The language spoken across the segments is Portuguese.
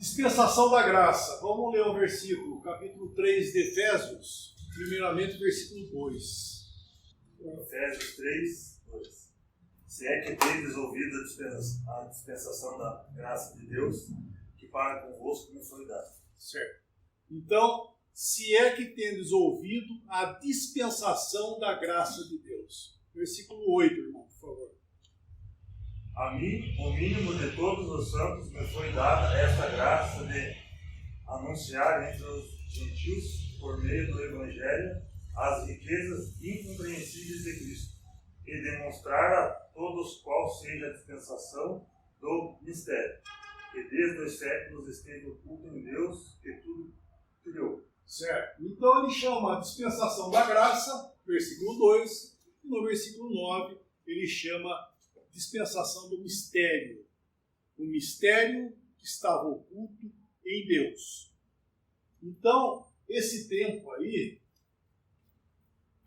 Dispensação da graça. Vamos ler o versículo, capítulo 3 de Efésios, primeiramente versículo 2. Efésios 3, 2. Se é que tendes ouvido a dispensação da graça de Deus, que para convosco me foi dada. Certo. Então, se é que tendes ouvido a dispensação da graça de Deus. Versículo 8, irmão, por favor. A mim, o mínimo de todos os santos, me foi dada esta graça de anunciar entre os gentios, por meio do Evangelho, as riquezas incompreensíveis de Cristo, e demonstrar a todos qual seja a dispensação do mistério, que desde os séculos esteve oculto em Deus, que tudo criou. Certo. Então ele chama a dispensação da graça, versículo 2, e no versículo 9 ele chama dispensação do mistério. O mistério que estava oculto em Deus. Então, esse tempo aí,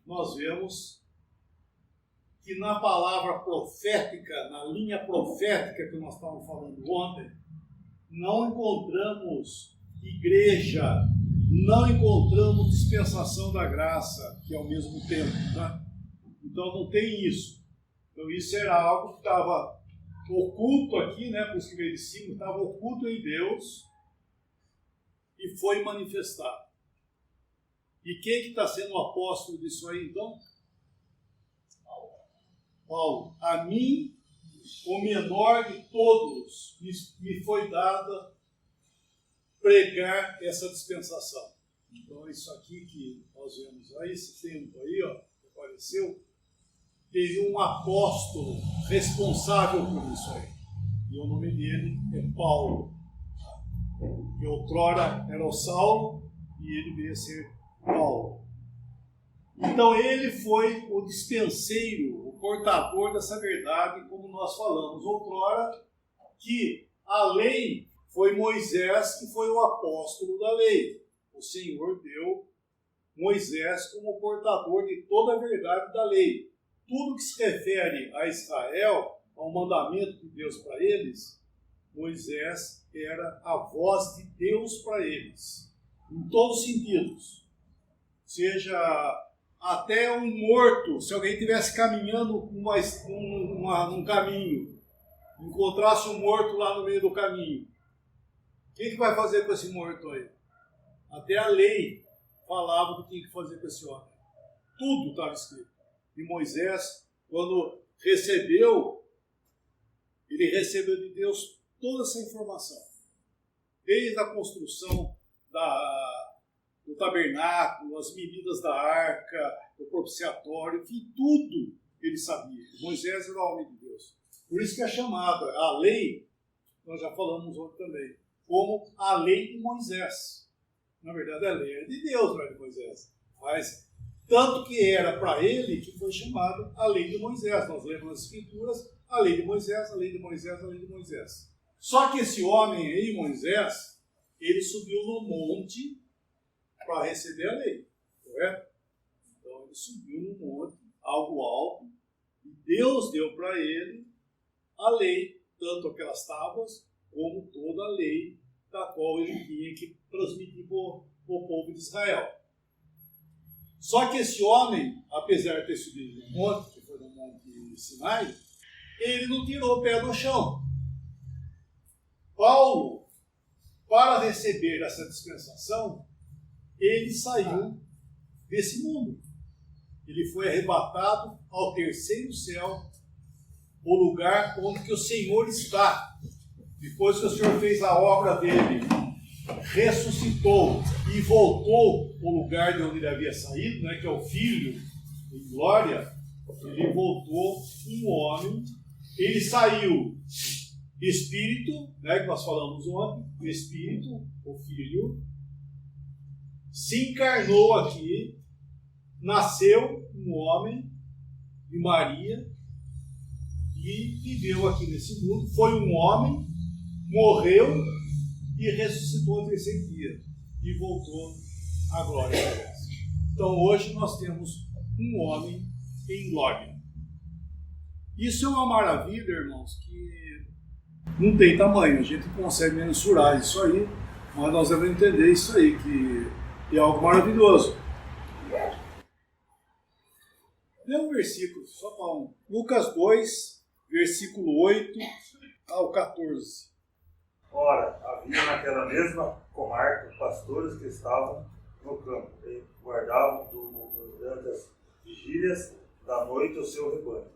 nós vemos que na palavra profética, na linha profética que nós estávamos falando ontem, não encontramos igreja, não encontramos dispensação da graça, que é ao mesmo tempo, tá? Então não tem isso. Então isso era algo que estava oculto aqui, né? Por isso que veio de cima, estava oculto em Deus e foi manifestado. E quem que está sendo o apóstolo disso aí, então? Paulo. A mim, o menor de todos, me foi dada pregar essa dispensação. Então, isso aqui que nós vemos aí, esse tempo aí, ó, que apareceu, teve um apóstolo responsável por isso aí. E o nome dele é Paulo. Que outrora era o Saulo e ele veio a ser Paulo. Então ele foi o dispenseiro, o portador dessa verdade, como nós falamos outrora, que a lei foi Moisés que foi o apóstolo da lei. O Senhor deu Moisés como portador de toda a verdade da lei. Tudo que se refere a Israel, ao mandamento de Deus para eles, Moisés era a voz de Deus para eles, em todos os sentidos. Seja até um morto, se alguém estivesse caminhando num caminho, encontrasse um morto lá no meio do caminho, o que vai fazer com esse morto aí? Até a lei falava do que tinha que fazer com esse homem. Tudo estava escrito. E Moisés, quando recebeu, ele recebeu de Deus toda essa informação. Desde a construção do tabernáculo, as medidas da arca, do propiciatório, enfim, tudo ele sabia. Moisés era o homem de Deus. Por isso que é chamada a lei, nós já falamos ontem também, como a lei de Moisés. Na verdade, a lei é de Deus, não é de Moisés. Mas tanto que era para ele que foi chamado a lei de Moisés. Nós lemos nas Escrituras a lei de Moisés, a lei de Moisés, a lei de Moisés. Só que esse homem aí, Moisés, ele subiu no monte para receber a lei, correto? Então ele subiu no monte, algo alto, e Deus deu para ele a lei, tanto aquelas tábuas, como toda a lei da qual ele tinha que transmitir para o povo de Israel. Só que esse homem, apesar de ter subido no monte, que foi no monte Sinai, ele não tirou o pé do chão. Paulo, para receber essa dispensação, ele saiu desse mundo. Ele foi arrebatado ao terceiro céu, o lugar onde que o Senhor está. Depois que o Senhor fez a obra dele, ressuscitou e voltou ao lugar de onde ele havia saído, né, que é o Filho em glória, ele voltou um homem, ele saiu Espírito, né, que nós falamos ontem, o Espírito, o Filho, se encarnou aqui, nasceu um homem de Maria e viveu aqui nesse mundo, foi um homem, morreu e ressuscitou no terceiro dia e voltou à glória de Deus. Então hoje nós temos um homem em glória. Isso é uma maravilha, irmãos, que não tem tamanho. A gente consegue mensurar isso aí, mas nós devemos entender isso aí, que é algo maravilhoso. Lê um versículo, só para um. Lucas 2, versículo 8 ao 14. Ora, havia naquela mesma comarca pastores que estavam no campo e guardavam durante as vigílias da noite o seu rebanho.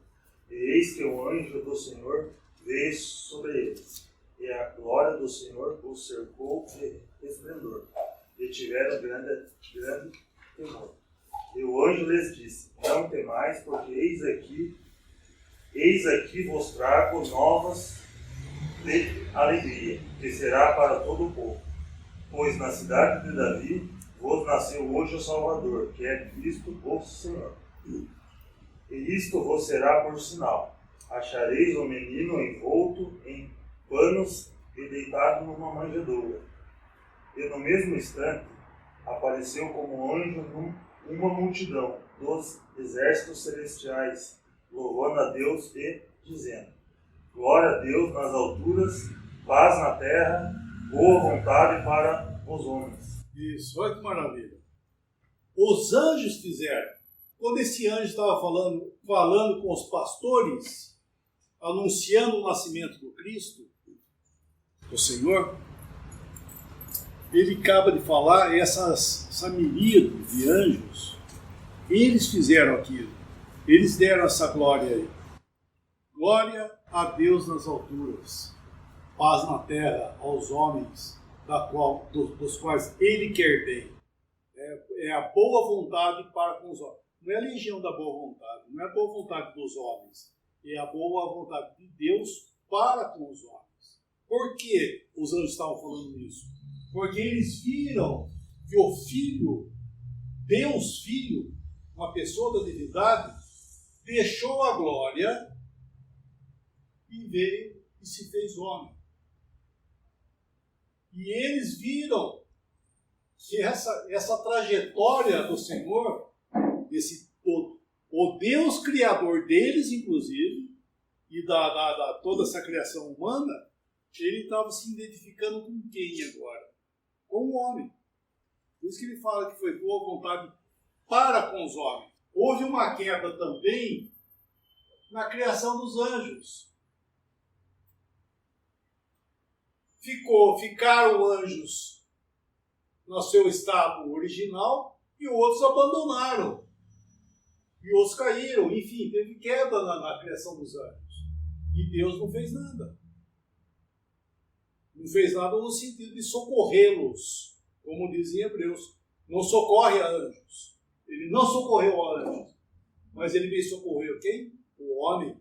E eis que o anjo do Senhor veio sobre eles, e a glória do Senhor os cercou de esplendor, e tiveram grande temor. E o anjo lhes disse: não temais, porque eis aqui vos trago novas de alegria, que será para todo o povo. Pois na cidade de Davi vos nasceu hoje o Salvador, que é Cristo o Senhor. E isto vos será por sinal: achareis o menino envolto em panos e deitado numa manjedoura. E no mesmo instante apareceu como anjo uma multidão dos exércitos celestiais, louvando a Deus e dizendo: glória a Deus nas alturas, paz na terra, boa vontade para os homens. Isso, olha que maravilha. Os anjos fizeram. Quando esse anjo estava falando com os pastores, anunciando o nascimento do Cristo, o Senhor, ele acaba de falar, essa miríade de anjos, eles fizeram aquilo. Eles deram essa glória aí. Glória a Deus nas alturas, paz na terra aos homens, dos quais Ele quer bem. É a boa vontade para com os homens. Não é a legião da boa vontade, não é a boa vontade dos homens, é a boa vontade de Deus para com os homens. Por que os anjos estavam falando isso? Porque eles viram que o Filho, Deus Filho, uma pessoa da divindade, deixou a glória e veio e se fez homem. E eles viram que essa trajetória do Senhor, o Deus Criador deles, inclusive, e da toda essa criação humana, ele estava se identificando com quem agora? Com o homem. Por isso que ele fala que foi boa vontade para com os homens. Houve uma queda também na criação dos anjos. Ficaram anjos no seu estado original e outros abandonaram. E outros caíram. Enfim, teve queda na criação dos anjos. E Deus não fez nada. Não fez nada no sentido de socorrê-los. Como dizem Hebreus, não socorre a anjos. Ele não socorreu a anjos. Mas ele veio socorrer quem? O homem.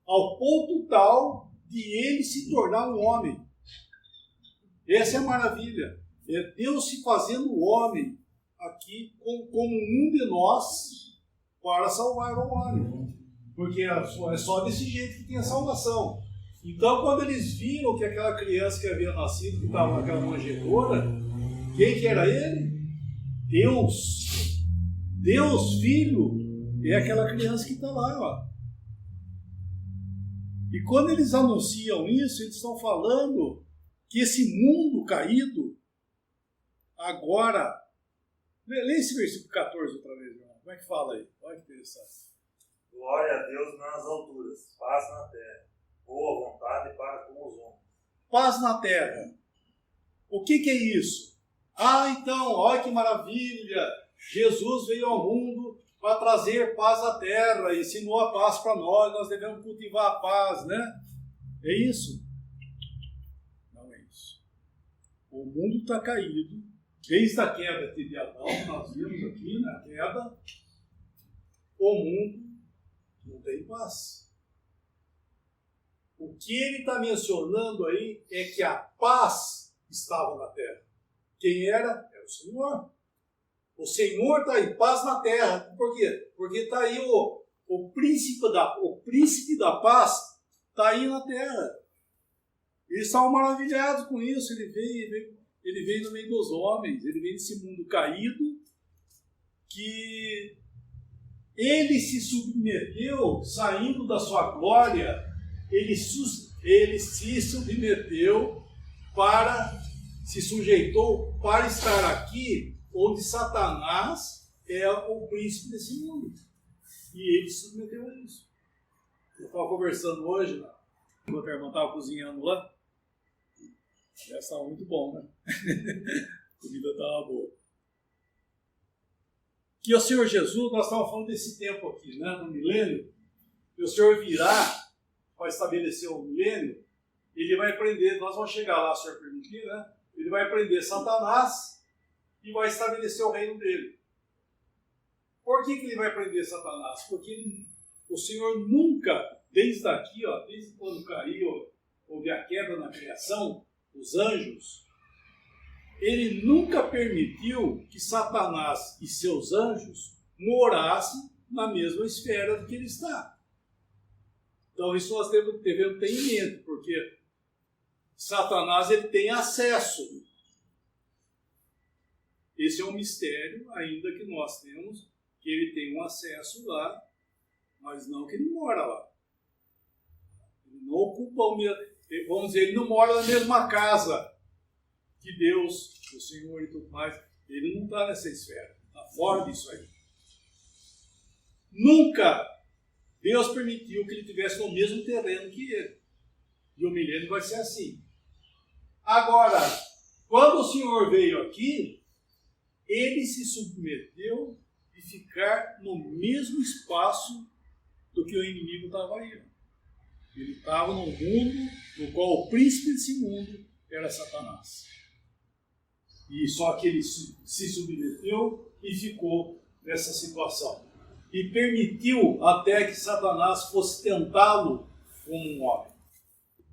Ao ponto tal de ele se tornar um homem. Essa é a maravilha. É Deus se fazendo homem aqui como um de nós para salvar o homem. Porque é só desse jeito que tem a salvação. Então, quando eles viram que aquela criança que havia nascido, que estava naquela manjedoura, quem que era ele? Deus. Deus Filho. É aquela criança que está lá, ó. E quando eles anunciam isso, eles estão falando que esse mundo caído, agora... Lê esse versículo 14 outra vez, irmão. Como é que fala aí? Olha que interessante. Glória a Deus nas alturas, paz na terra, boa vontade para com os homens. Paz na terra. O que é isso? Então, olha que maravilha. Jesus veio ao mundo para trazer paz à terra, ensinou a paz para nós devemos cultivar a paz, né? É isso? Não é isso. O mundo está caído, desde a queda de Adão, nós vimos aqui na queda, o mundo não tem paz. O que ele está mencionando aí é que a paz estava na terra. Quem era? Era o Senhor. O Senhor está aí, paz na terra. Por quê? Porque está aí o príncipe da paz, está aí na terra. Eles estavam maravilhados com isso. Ele veio no meio dos homens, ele veio nesse mundo caído, que ele se submeteu, saindo da sua glória, ele ele se submeteu se sujeitou para estar aqui onde Satanás é o príncipe desse mundo. E ele se submeteu a isso. Eu estava conversando hoje, enquanto a irmã estava cozinhando lá. Já estava muito bom, né? A comida estava boa. Que o Senhor Jesus, nós estávamos falando desse tempo aqui, né? No milênio, e o Senhor virá para estabelecer o milênio, ele vai prender, nós vamos chegar lá, se o Senhor permitir, né? Ele vai prender Satanás e vai estabelecer o reino dele. Por que ele vai prender Satanás? Porque o Senhor nunca, desde aqui, desde quando caiu, houve a queda na criação, os anjos, ele nunca permitiu que Satanás e seus anjos morassem na mesma esfera do que ele está. Então isso nós devemos ter em mente, porque Satanás ele tem acesso. Esse é um mistério ainda que nós temos, que ele tem um acesso lá, mas não que ele mora lá. Ele não ocupa o mesmo, vamos dizer, ele não mora na mesma casa que Deus, o Senhor e tudo mais. Ele não está nessa esfera, está fora disso aí. Nunca Deus permitiu que ele estivesse no mesmo terreno que ele. E o milênio vai ser assim. Agora, quando o Senhor veio aqui, ele se submeteu de ficar no mesmo espaço do que o inimigo estava aí. Ele estava no mundo no qual o príncipe desse mundo era Satanás. E só que ele se submeteu e ficou nessa situação. E permitiu até que Satanás fosse tentá-lo como um homem.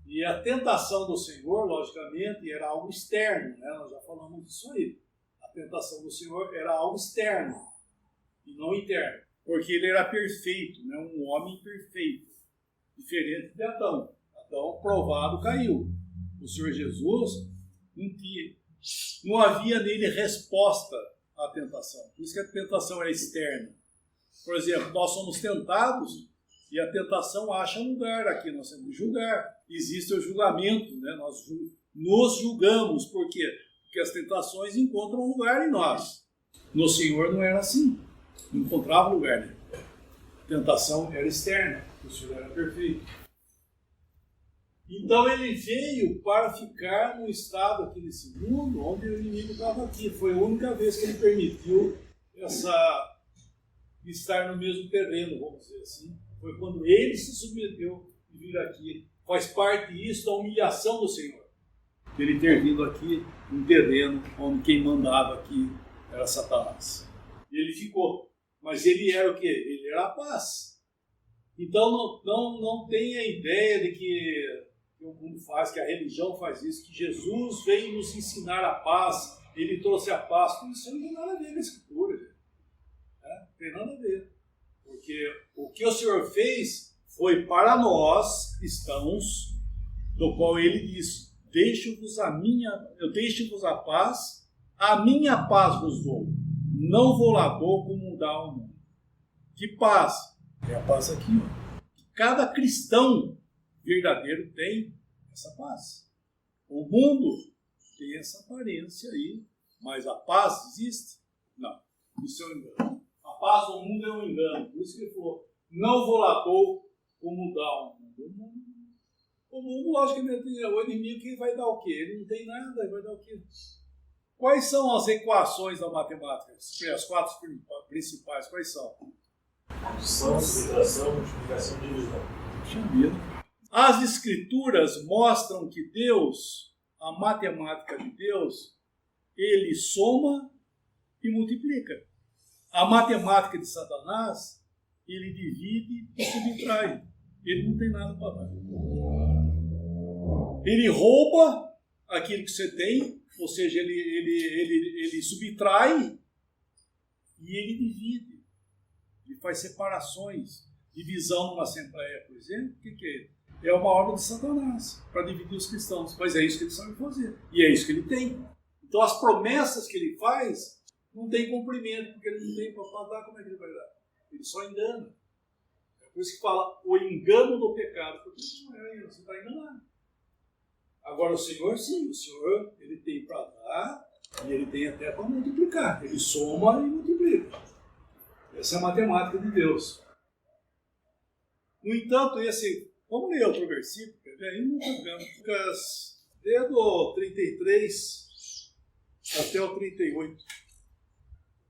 E a tentação do Senhor, logicamente, era algo externo, né? Nós já falamos disso aí. A tentação do Senhor era algo externo e não interno. Porque ele era perfeito, né? Um homem perfeito. Diferente de Adão. Adão, provado, caiu. O Senhor Jesus não havia nele resposta à tentação. Por isso que a tentação é externa. Por exemplo, nós somos tentados e a tentação acha um lugar aqui, nós temos que julgar. Existe o julgamento, né? Nós nos julgamos. Por quê? Porque as tentações encontram um lugar em nós. No Senhor não era assim. Não encontrava lugar nele. A tentação era externa. O Senhor era perfeito. Então ele veio para ficar no estado aqui nesse mundo onde o inimigo estava aqui. Foi a única vez que ele permitiu estar no mesmo terreno, vamos dizer assim. Foi quando ele se submeteu e vir aqui. Faz parte disso da humilhação do Senhor. Ele ter vindo aqui num terreno onde quem mandava aqui era Satanás. E ele ficou. Mas ele era o quê? Ele era a paz. Então não tenha a ideia de que o mundo faz, que a religião faz isso, que Jesus veio nos ensinar a paz, ele trouxe a paz. Isso não tem nada a ver com a Escritura, gente. Não tem nada a ver. Porque o que o Senhor fez foi para nós cristãos, do qual ele disse: eu deixo-vos a minha paz vos dou. Não vou lá dou como dá ao mundo. Que paz? É a paz aqui, ó. Cada cristão verdadeiro tem essa paz. O mundo tem essa aparência aí, mas a paz existe? Não. Isso é um engano. A paz do mundo é um engano. Por isso que ele falou: não vou lá dou como dá ao mundo. O mundo, logicamente, é o inimigo que vai dar o quê? Ele não tem nada, ele vai dar o quê? Quais são as equações da matemática? As 4 principais, quais são? Adição, subtração, multiplicação e divisão. As Escrituras mostram que Deus, a matemática de Deus, ele soma e multiplica. A matemática de Satanás, ele divide e subtrai. Ele não tem nada para dar. Ele rouba aquilo que você tem, ou seja, ele subtrai e ele divide. Ele faz separações. Divisão numa assembleia, por exemplo, o que é? É uma obra de Satanás para dividir os cristãos. Mas é isso que ele sabe fazer. E é isso que ele tem. Então as promessas que ele faz não tem cumprimento, porque ele não tem para dar. Como é que ele vai dar? Ele só engana. Por isso que fala o engano do pecado, porque você está enganado. Agora o Senhor, sim, o Senhor ele tem para dar e ele tem até para multiplicar. Ele soma e multiplica. Essa é a matemática de Deus. No entanto, vamos ler outro versículo, quer ver? Aí não vendo. Lucas, desde o 33 até o 38.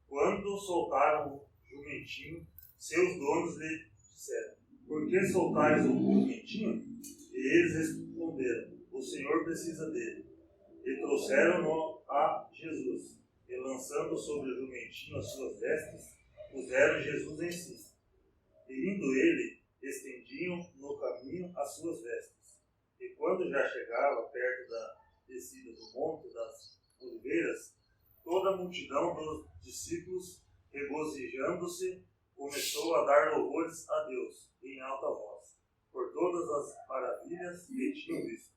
Quando soltaram o jumentinho, seus donos lhe disseram: por que soltais o jumentinho? E eles responderam: o Senhor precisa dele. E trouxeram-no a Jesus. E lançando sobre o jumentinho as suas vestes, puseram Jesus em si. E indo ele, estendiam no caminho as suas vestes. E quando já chegava perto da descida do Monte das Oliveiras, toda a multidão dos discípulos, regozijando-se, começou a dar louvores a Deus em alta voz, por todas as maravilhas que tinham visto,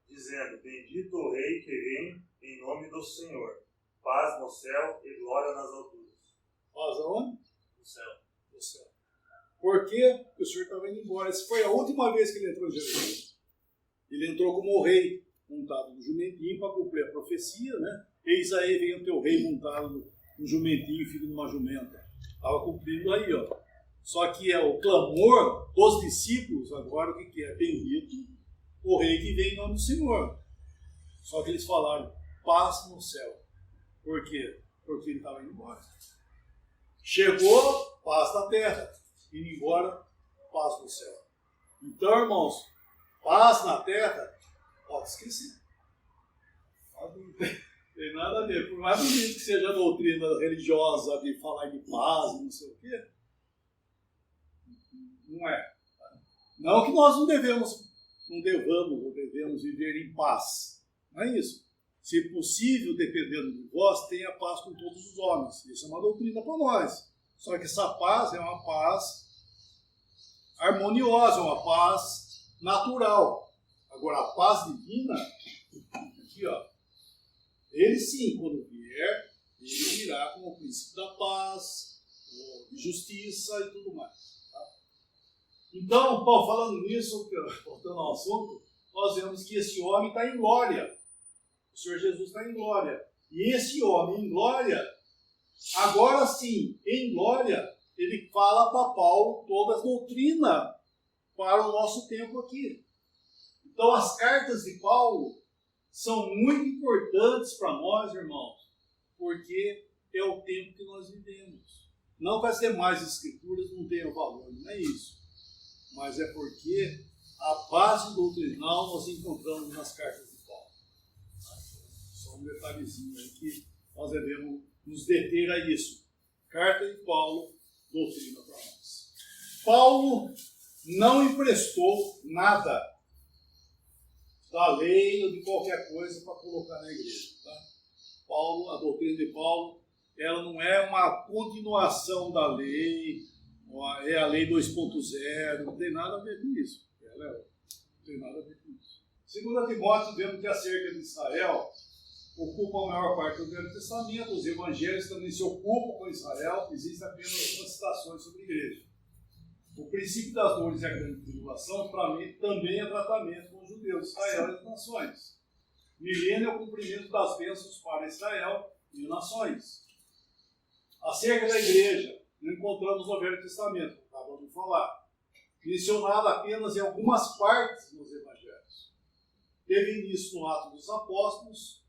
dizendo: bendito o Rei que vem em nome do Senhor, paz no céu e glória nas alturas. Paz aonde? No céu. No céu. Porque o Senhor estava indo embora. Essa foi a última vez que ele entrou em Jerusalém. Ele entrou como rei, montado no jumentinho, para cumprir a profecia, né? Eis aí vem o teu rei montado no jumentinho, filho de uma jumenta. Estava cumprindo aí, ó. Só que é o clamor dos discípulos, agora o que é? Bendito o rei que vem em nome do Senhor. Só que eles falaram: paz no céu. Por quê? Porque ele estava indo embora. Chegou, paz na terra. Indo embora, paz no céu. Então, irmãos, paz na terra, pode esquecer. Não tem nada a ver. Por mais bonito que seja a doutrina religiosa de falar de paz e não sei o quê, não é. Não que nós não devemos viver em paz. Não é isso. Se possível, dependendo de vós, tenha paz com todos os homens. Isso é uma doutrina para nós. Só que essa paz é uma paz harmoniosa, uma paz natural. Agora, a paz divina, aqui ó, ele sim, quando vier, ele virá como o princípio da paz, de justiça e tudo mais. Tá? Então, Paulo, falando nisso, voltando ao assunto, nós vemos que esse homem está em glória. O Senhor Jesus está em glória. E esse homem em glória, agora sim, em glória, ele fala para Paulo toda a doutrina para o nosso tempo aqui. Então, as cartas de Paulo são muito importantes para nós, irmãos, porque é o tempo que nós vivemos. Não que as demais escrituras não tenham valor, não é isso. Mas é porque a base doutrinal nós encontramos nas cartas de Paulo. Só um detalhezinho aí que nós devemos nos deter a isso. Carta de Paulo, doutrina para nós. Paulo não emprestou nada da lei ou de qualquer coisa para colocar na igreja. Tá? Paulo, a doutrina de Paulo, ela não é uma continuação da lei, é a lei 2.0, não tem nada a ver com isso. Não tem nada a ver com isso. Segundo Timóteo, vemos que acerca de Israel, ocupa a maior parte do Velho Testamento, os evangelhos também se ocupam com Israel, existem apenas algumas citações sobre a igreja. O princípio das dores e a grande tribulação, para mim, também é tratamento com os judeus, Israel e as nações. Milênio é o cumprimento das bênçãos para Israel e nações. Acerca da igreja, não encontramos no Velho Testamento, acabamos de falar. Mencionado apenas em algumas partes nos evangelhos. Teve início no Ato dos Apóstolos,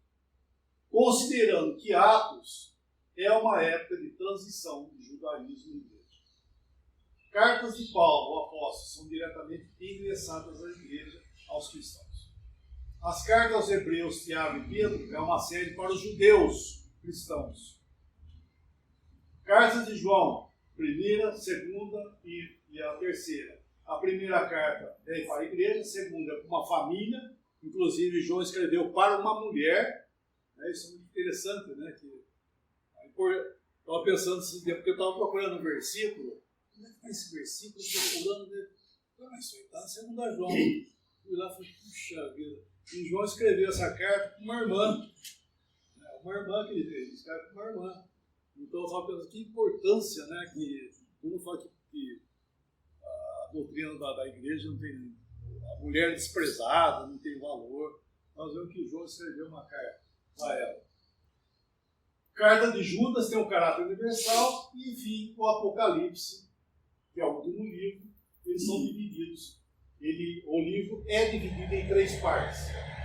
considerando que Atos é uma época de transição de judaísmo e igreja. Cartas de Paulo, o apóstolo, são diretamente endereçadas à igreja, aos cristãos. As cartas aos Hebreus, Tiago e Pedro é uma série para os judeus cristãos. Cartas de João, primeira, segunda e a terceira. A primeira carta é para a igreja, a segunda é para uma família, inclusive João escreveu para uma mulher. Isso é muito interessante, né? Estava pensando esse dia, porque eu estava procurando um versículo. Onde é que está esse versículo? Procurando, né? Isso aí está na segunda João. Fui lá e falei, puxa vida. E João escreveu essa carta para uma irmã. Uma irmã que ele escreve para uma irmã. Então eu estava pensando que importância, né? Que como fala que a doutrina da igreja não tem. A mulher desprezada, não tem valor. Nós vemos que João escreveu uma carta para ela. Carta de Judas tem um caráter universal e, enfim, o Apocalipse, que é o último livro, eles são divididos. O livro é dividido em 3 partes.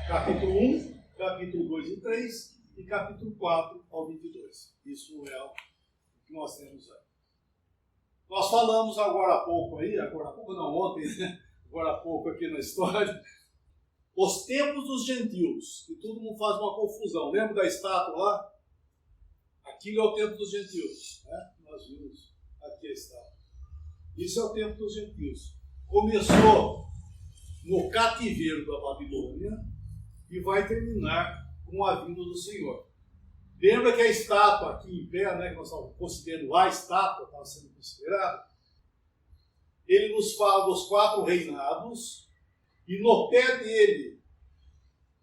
Capítulo 1, capítulo 2 e 3 e capítulo 4 ao 22. Isso é o que nós temos aí. Nós falamos agora há pouco aí, ontem, né? Agora há pouco aqui na história, os tempos dos gentios, que todo mundo faz uma confusão. Lembra da estátua lá? Aquilo é o tempo dos gentios. Né? Nós vimos aqui a estátua. Isso é o tempo dos gentios. Começou no cativeiro da Babilônia e vai terminar com a vinda do Senhor. Lembra que a estátua aqui em pé, né, que nós estamos considerando a estátua, estava sendo considerada, ele nos fala dos 4 reinados, e no pé dele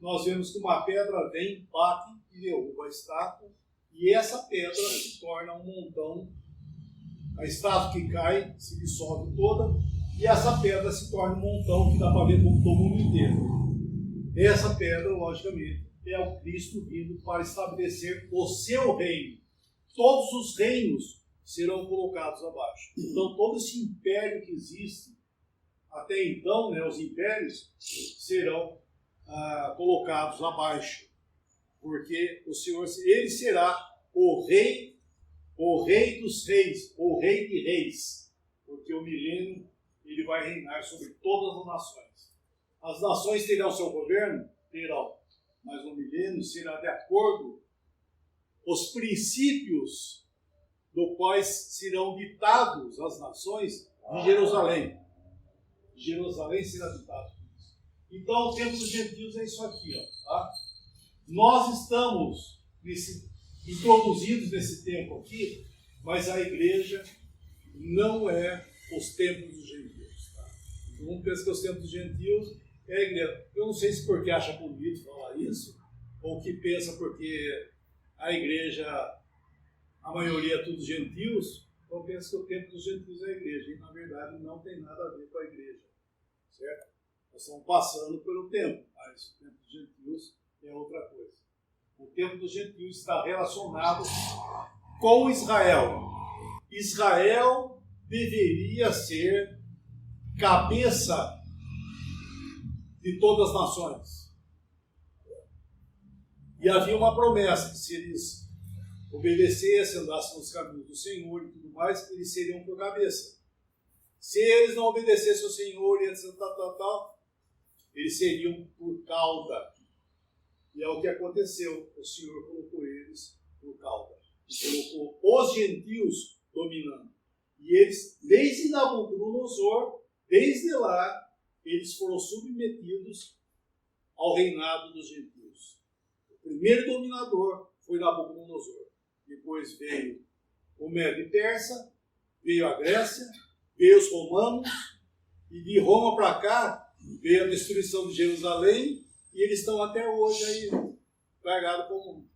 nós vemos que uma pedra vem, bate e derruba a estátua, e essa pedra se torna um montão, a estátua que cai se dissolve toda, e essa pedra se torna um montão que dá para ver como todo mundo inteiro. Essa pedra, logicamente, é o Cristo vindo para estabelecer o seu reino. Todos os reinos serão colocados abaixo. Então, todo esse império que existe, até então, né, os impérios serão colocados abaixo. Porque o Senhor, ele será o rei dos reis, o rei de reis. Porque o milênio, ele vai reinar sobre todas as nações. As nações terão seu governo? Terão. Mas o milênio será de acordo os princípios do quais serão ditados as nações de Jerusalém. Jerusalém será ditado por isso. Então, o tempo dos gentios é isso aqui. Tá? Nós estamos introduzidos nesse tempo aqui, mas a igreja não é os tempos dos gentios. Tá? Todo mundo pensa que os tempos dos gentios é a igreja. Eu não sei se porque acha bonito falar isso, ou que pensa porque a igreja, a maioria é tudo gentios, ou pensa que o tempo dos gentios é a igreja. E na verdade não tem nada a ver com a igreja. Certo? Nós estamos passando pelo tempo, mas o tempo dos gentios é outra coisa. O tempo dos gentios está relacionado com Israel. Israel deveria ser cabeça de todas as nações. E havia uma promessa que se eles obedecessem, andassem nos caminhos do Senhor e tudo mais, eles seriam por cabeça. Se eles não obedecessem ao Senhor e etc, eles seriam por cauda. E é o que aconteceu. O Senhor colocou eles por cauda. E colocou os gentios dominando. E eles, desde Nabucodonosor, desde lá, eles foram submetidos ao reinado dos gentios. O primeiro dominador foi Nabucodonosor. Depois veio o Médio e Persa, veio a Grécia, veio os romanos, e de Roma para cá veio a destruição de Jerusalém, e eles estão até hoje aí largados como mundo.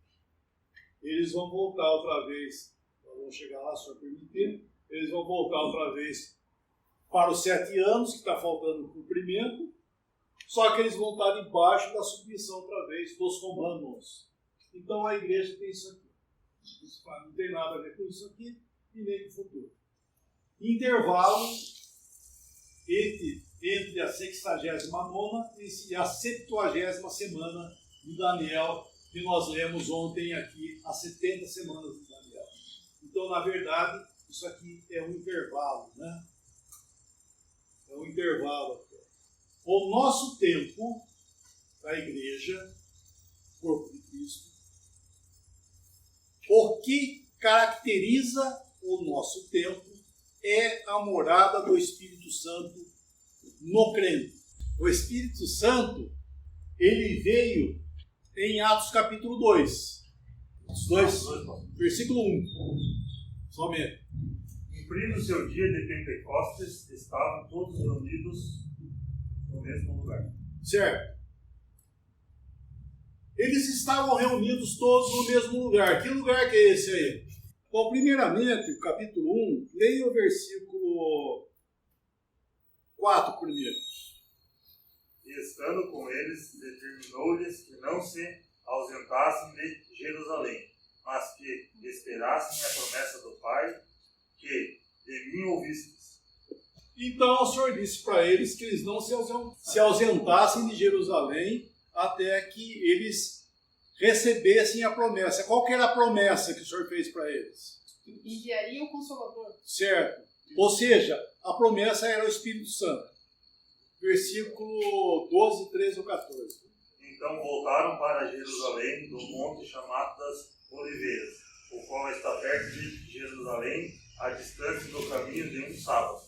Eles vão voltar outra vez, nós vamos chegar lá, se eu permitir, eles vão voltar outra vez para os 7 anos, que está faltando cumprimento, só que eles vão estar debaixo da submissão outra vez dos romanos. Então a igreja tem isso aqui. Isso não tem nada a ver com isso aqui e nem com o futuro. Intervalo entre a 69ª e a 70ª semana de Daniel, que nós lemos ontem aqui, as 70 semanas de Daniel. Então, na verdade, isso aqui é um intervalo, né? É um intervalo. O nosso tempo da igreja, corpo de Cristo, o que caracteriza o nosso tempo é a morada do Espírito Santo no crente. O Espírito Santo, ele veio em Atos capítulo 2. Versículo 1. Somente. Cumprindo o seu dia de Pentecostes, estavam todos reunidos no mesmo lugar. Certo. Eles estavam reunidos todos no mesmo lugar. Que lugar que é esse aí? Bom, primeiramente, capítulo 1, leia o versículo 4 primeiros. E estando com eles, determinou-lhes que não se ausentassem de Jerusalém, mas que esperassem a promessa do Pai, que de mim ouvistes. Então o Senhor disse para eles que eles não se ausentassem de Jerusalém até que eles recebessem a promessa. Qual que era a promessa que o Senhor fez para eles? Enviaria o Consolador. Certo. Ou seja, a promessa era o Espírito Santo. Versículo 12, 13 ou 14. Então voltaram para Jerusalém, do monte chamado das Oliveiras, o qual está perto de Jerusalém, a distância do caminho de um sábado.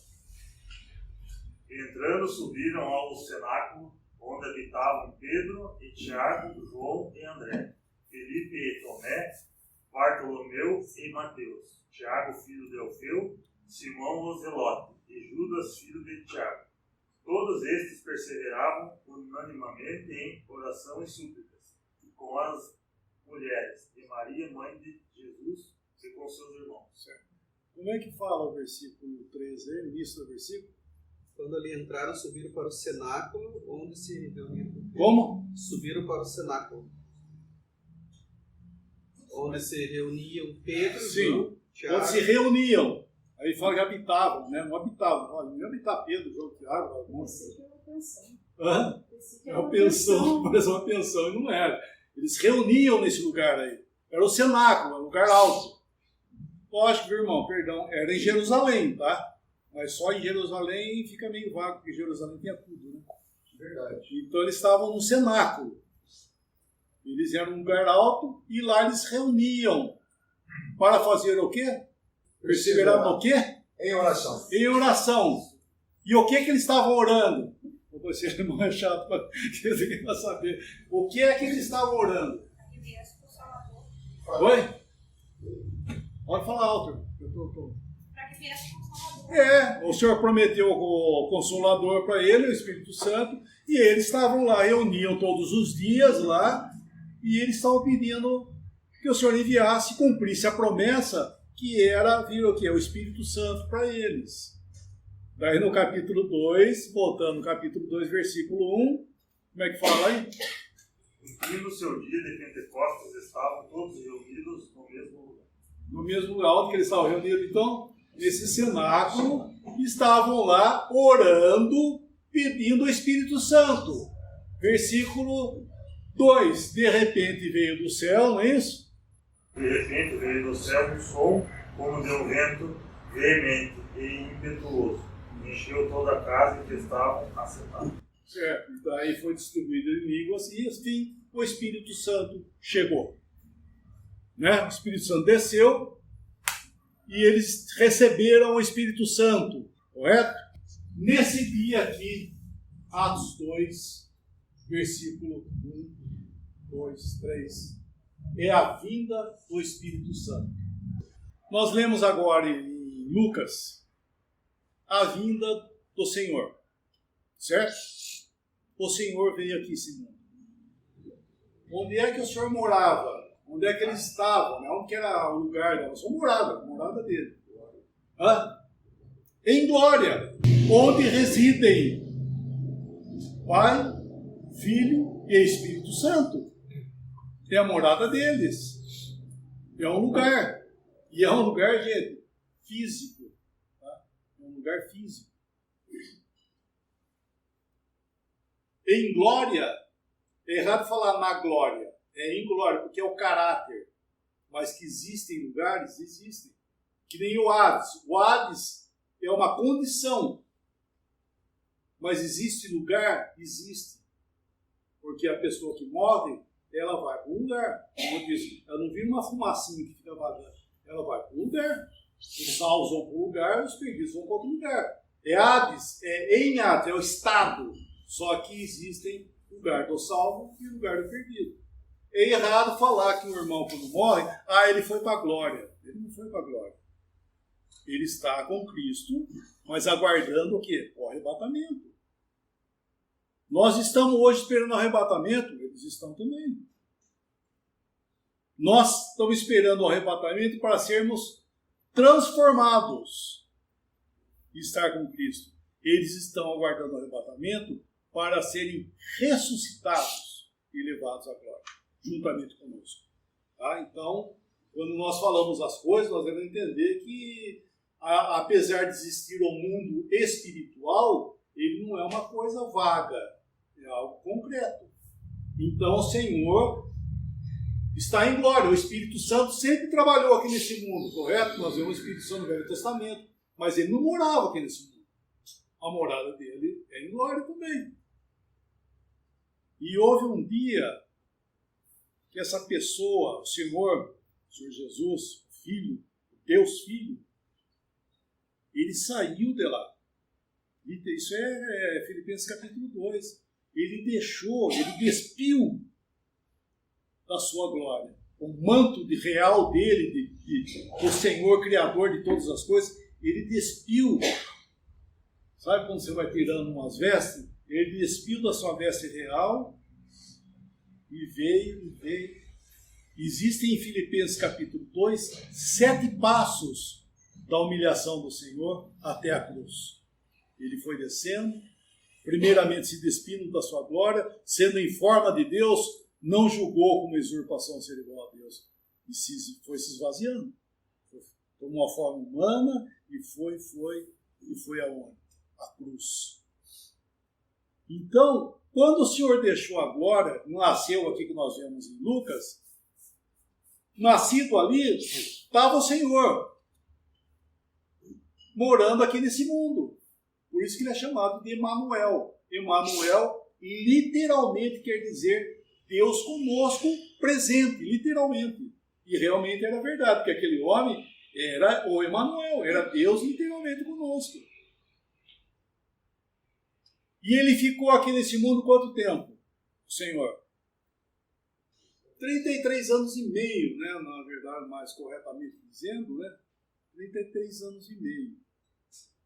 Entrando, subiram ao cenáculo, onde habitavam Pedro e Tiago, João e André, Felipe e Tomé, Bartolomeu e Mateus, Tiago, filho de Alfeu, Simão o Zelote e Judas, filho de Tiago. Todos estes perseveravam unanimemente em oração e súplicas, com as mulheres e Maria, mãe de Jesus, e com seus irmãos. Certo. Como é que fala o versículo 13, o início do versículo? Quando ali entraram, subiram para o cenáculo, onde se reuniram. Como? Subiram para o cenáculo, onde se reuniam Pedro, Sim. João, Tiago. Onde se reuniam. Aí fala que habitavam, né? Não habitavam. Olha, não ia habitar Pedro, João, Tiago, alguns. Esse aqui é uma pensão. Hã? Esse aqui É uma pensão, parece uma pensão, e não era. Eles reuniam nesse lugar aí. Era o cenáculo, um lugar alto. Lógico, meu irmão, perdão, era em Jerusalém, tá? Mas só em Jerusalém fica meio vago, porque Jerusalém tinha tudo, né? Verdade. Então eles estavam no cenáculo. Eles eram um lugar alto e lá eles reuniam para fazer o quê? Perseverar no quê? Em oração. Em oração. E o que eles estavam orando? Você, irmão, é chato para saber. O que é que eles estavam orando? Oi? Pode falar alto. Para que viesse o Consolador. O Senhor prometeu o Consolador para ele, o Espírito Santo, e eles estavam lá, reuniam todos os dias lá, e eles estavam pedindo que o Senhor enviasse e cumprisse a promessa que era vir o quê? O Espírito Santo para eles. Daí no capítulo 2, voltando no capítulo 2, versículo 1, como é que fala aí? No seu dia de Pentecostes estavam todos reunidos no mesmo lugar. No mesmo lugar onde que eles estavam reunidos, então, nesse cenáculo, estavam lá orando, pedindo o Espírito Santo. Versículo 2, de repente veio do céu, não é isso? De repente veio do céu um som como de um vento veemente e impetuoso. Encheu toda a casa em que estavam assentados. Certo, e daí foi distribuído em línguas e assim o Espírito Santo chegou. Né? O Espírito Santo desceu e eles receberam o Espírito Santo, correto? Nesse dia aqui, Atos 2, versículo 1, 2, 3, é a vinda do Espírito Santo. Nós lemos agora em Lucas a vinda do Senhor, certo? O Senhor veio aqui esse mundo. Onde é que o Senhor morava? Onde é que ele estava? Né? Onde que era o lugar da sua morada? A morada dele. Hã? Em glória, onde residem Pai, Filho e Espírito Santo. É a morada deles. É um lugar. E é um lugar, gente, físico. Tá? É um lugar físico. Em glória, é errado falar na glória. É em glória, porque é o caráter. Mas que existem lugares, existem. Que nem o Hades. O Hades é uma condição. Mas existe lugar? Existe. Porque a pessoa que morre, ela vai para um lugar. Como eu disse, ela não vira uma fumacinha que fica vagando. Ela vai para um lugar. Os salvos vão para um lugar, os perdidos vão para outro lugar. É Hades, é em Hades, é o estado. Só que existem lugar do salvo e lugar do perdido. É errado falar que o irmão, quando morre, ele foi para a glória. Ele não foi para a glória. Ele está com Cristo, mas aguardando o quê? O arrebatamento. Nós estamos hoje esperando o arrebatamento, eles estão também. Nós estamos esperando o arrebatamento para sermos transformados e estar com Cristo. eles estão aguardando o arrebatamento para serem ressuscitados e levados à glória, juntamente conosco. Tá? Então, quando nós falamos as coisas, nós devemos entender que, apesar de existir o mundo espiritual, ele não é uma coisa vaga, é algo concreto. Então, o Senhor está em glória. O Espírito Santo sempre trabalhou aqui nesse mundo, correto? Nós vemos o Espírito Santo no Velho Testamento, mas ele não morava aqui nesse mundo. A morada dele é em glória também. E houve um dia que essa pessoa, o Senhor Jesus, o Filho, Deus Filho, ele saiu de lá. Isso é Filipenses capítulo 2. Ele despiu da sua glória. O manto real dele, do Senhor Criador de todas as coisas, ele despiu. Sabe quando você vai tirando umas vestes? Ele despiu da sua veste real e veio. Existem em Filipenses capítulo 2 7 passos da humilhação do Senhor até a cruz. Ele foi descendo, primeiramente se despindo da sua glória, sendo em forma de Deus, não julgou como usurpação ser igual a Deus, e foi se esvaziando. Tomou a forma humana e foi aonde? A cruz. Então, quando o Senhor deixou a glória, nasceu aqui que nós vemos em Lucas, nascido ali, estava o Senhor, morando aqui nesse mundo. Por isso que ele é chamado de Emanuel. Emanuel literalmente quer dizer Deus conosco presente, literalmente. E realmente era verdade, porque aquele homem era o Emanuel, era Deus literalmente conosco. E ele ficou aqui nesse mundo quanto tempo? O Senhor? 33 anos e meio, né? Na verdade, mais corretamente dizendo, né? 33 anos e meio.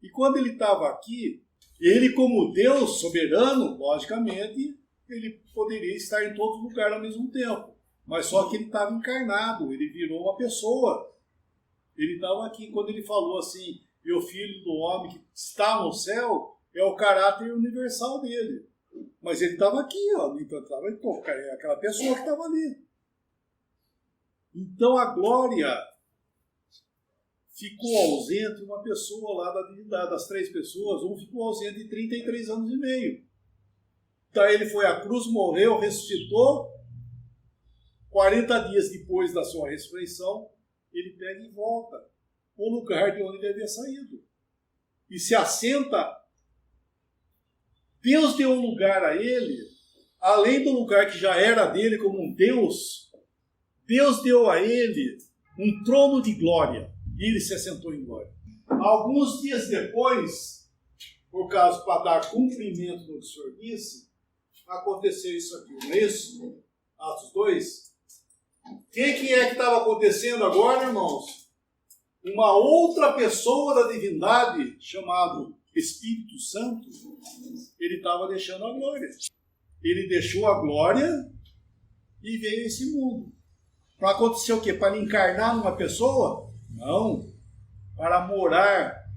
E quando ele estava aqui, ele como Deus soberano, logicamente, ele poderia estar em todo lugar ao mesmo tempo. Mas só que ele estava encarnado, ele virou uma pessoa. Ele estava aqui, quando ele falou assim, meu filho do homem que está no céu, é o caráter universal dele. Mas ele estava aqui, ó, então é aquela pessoa que estava ali. Então a glória ficou ausente, uma pessoa lá da divindade, das 3 pessoas, um ficou ausente de 33 anos e meio. Então ele foi à cruz, morreu, ressuscitou. 40 dias depois da sua ressurreição, ele pega e volta ao lugar de onde ele havia saído. E se assenta. Deus deu um lugar a ele, além do lugar que já era dele como um Deus, Deus deu a ele um trono de glória. E ele se assentou em glória. Alguns dias depois, por causa para dar cumprimento no que o Senhor disse, aconteceu isso aqui, não é isso? Atos 2. O que é que estava acontecendo agora, irmãos? Uma outra pessoa da divindade, chamado Espírito Santo, ele estava deixando a glória. Ele deixou a glória e veio a esse mundo. Para acontecer o quê? Para encarnar numa pessoa? Não. Para morar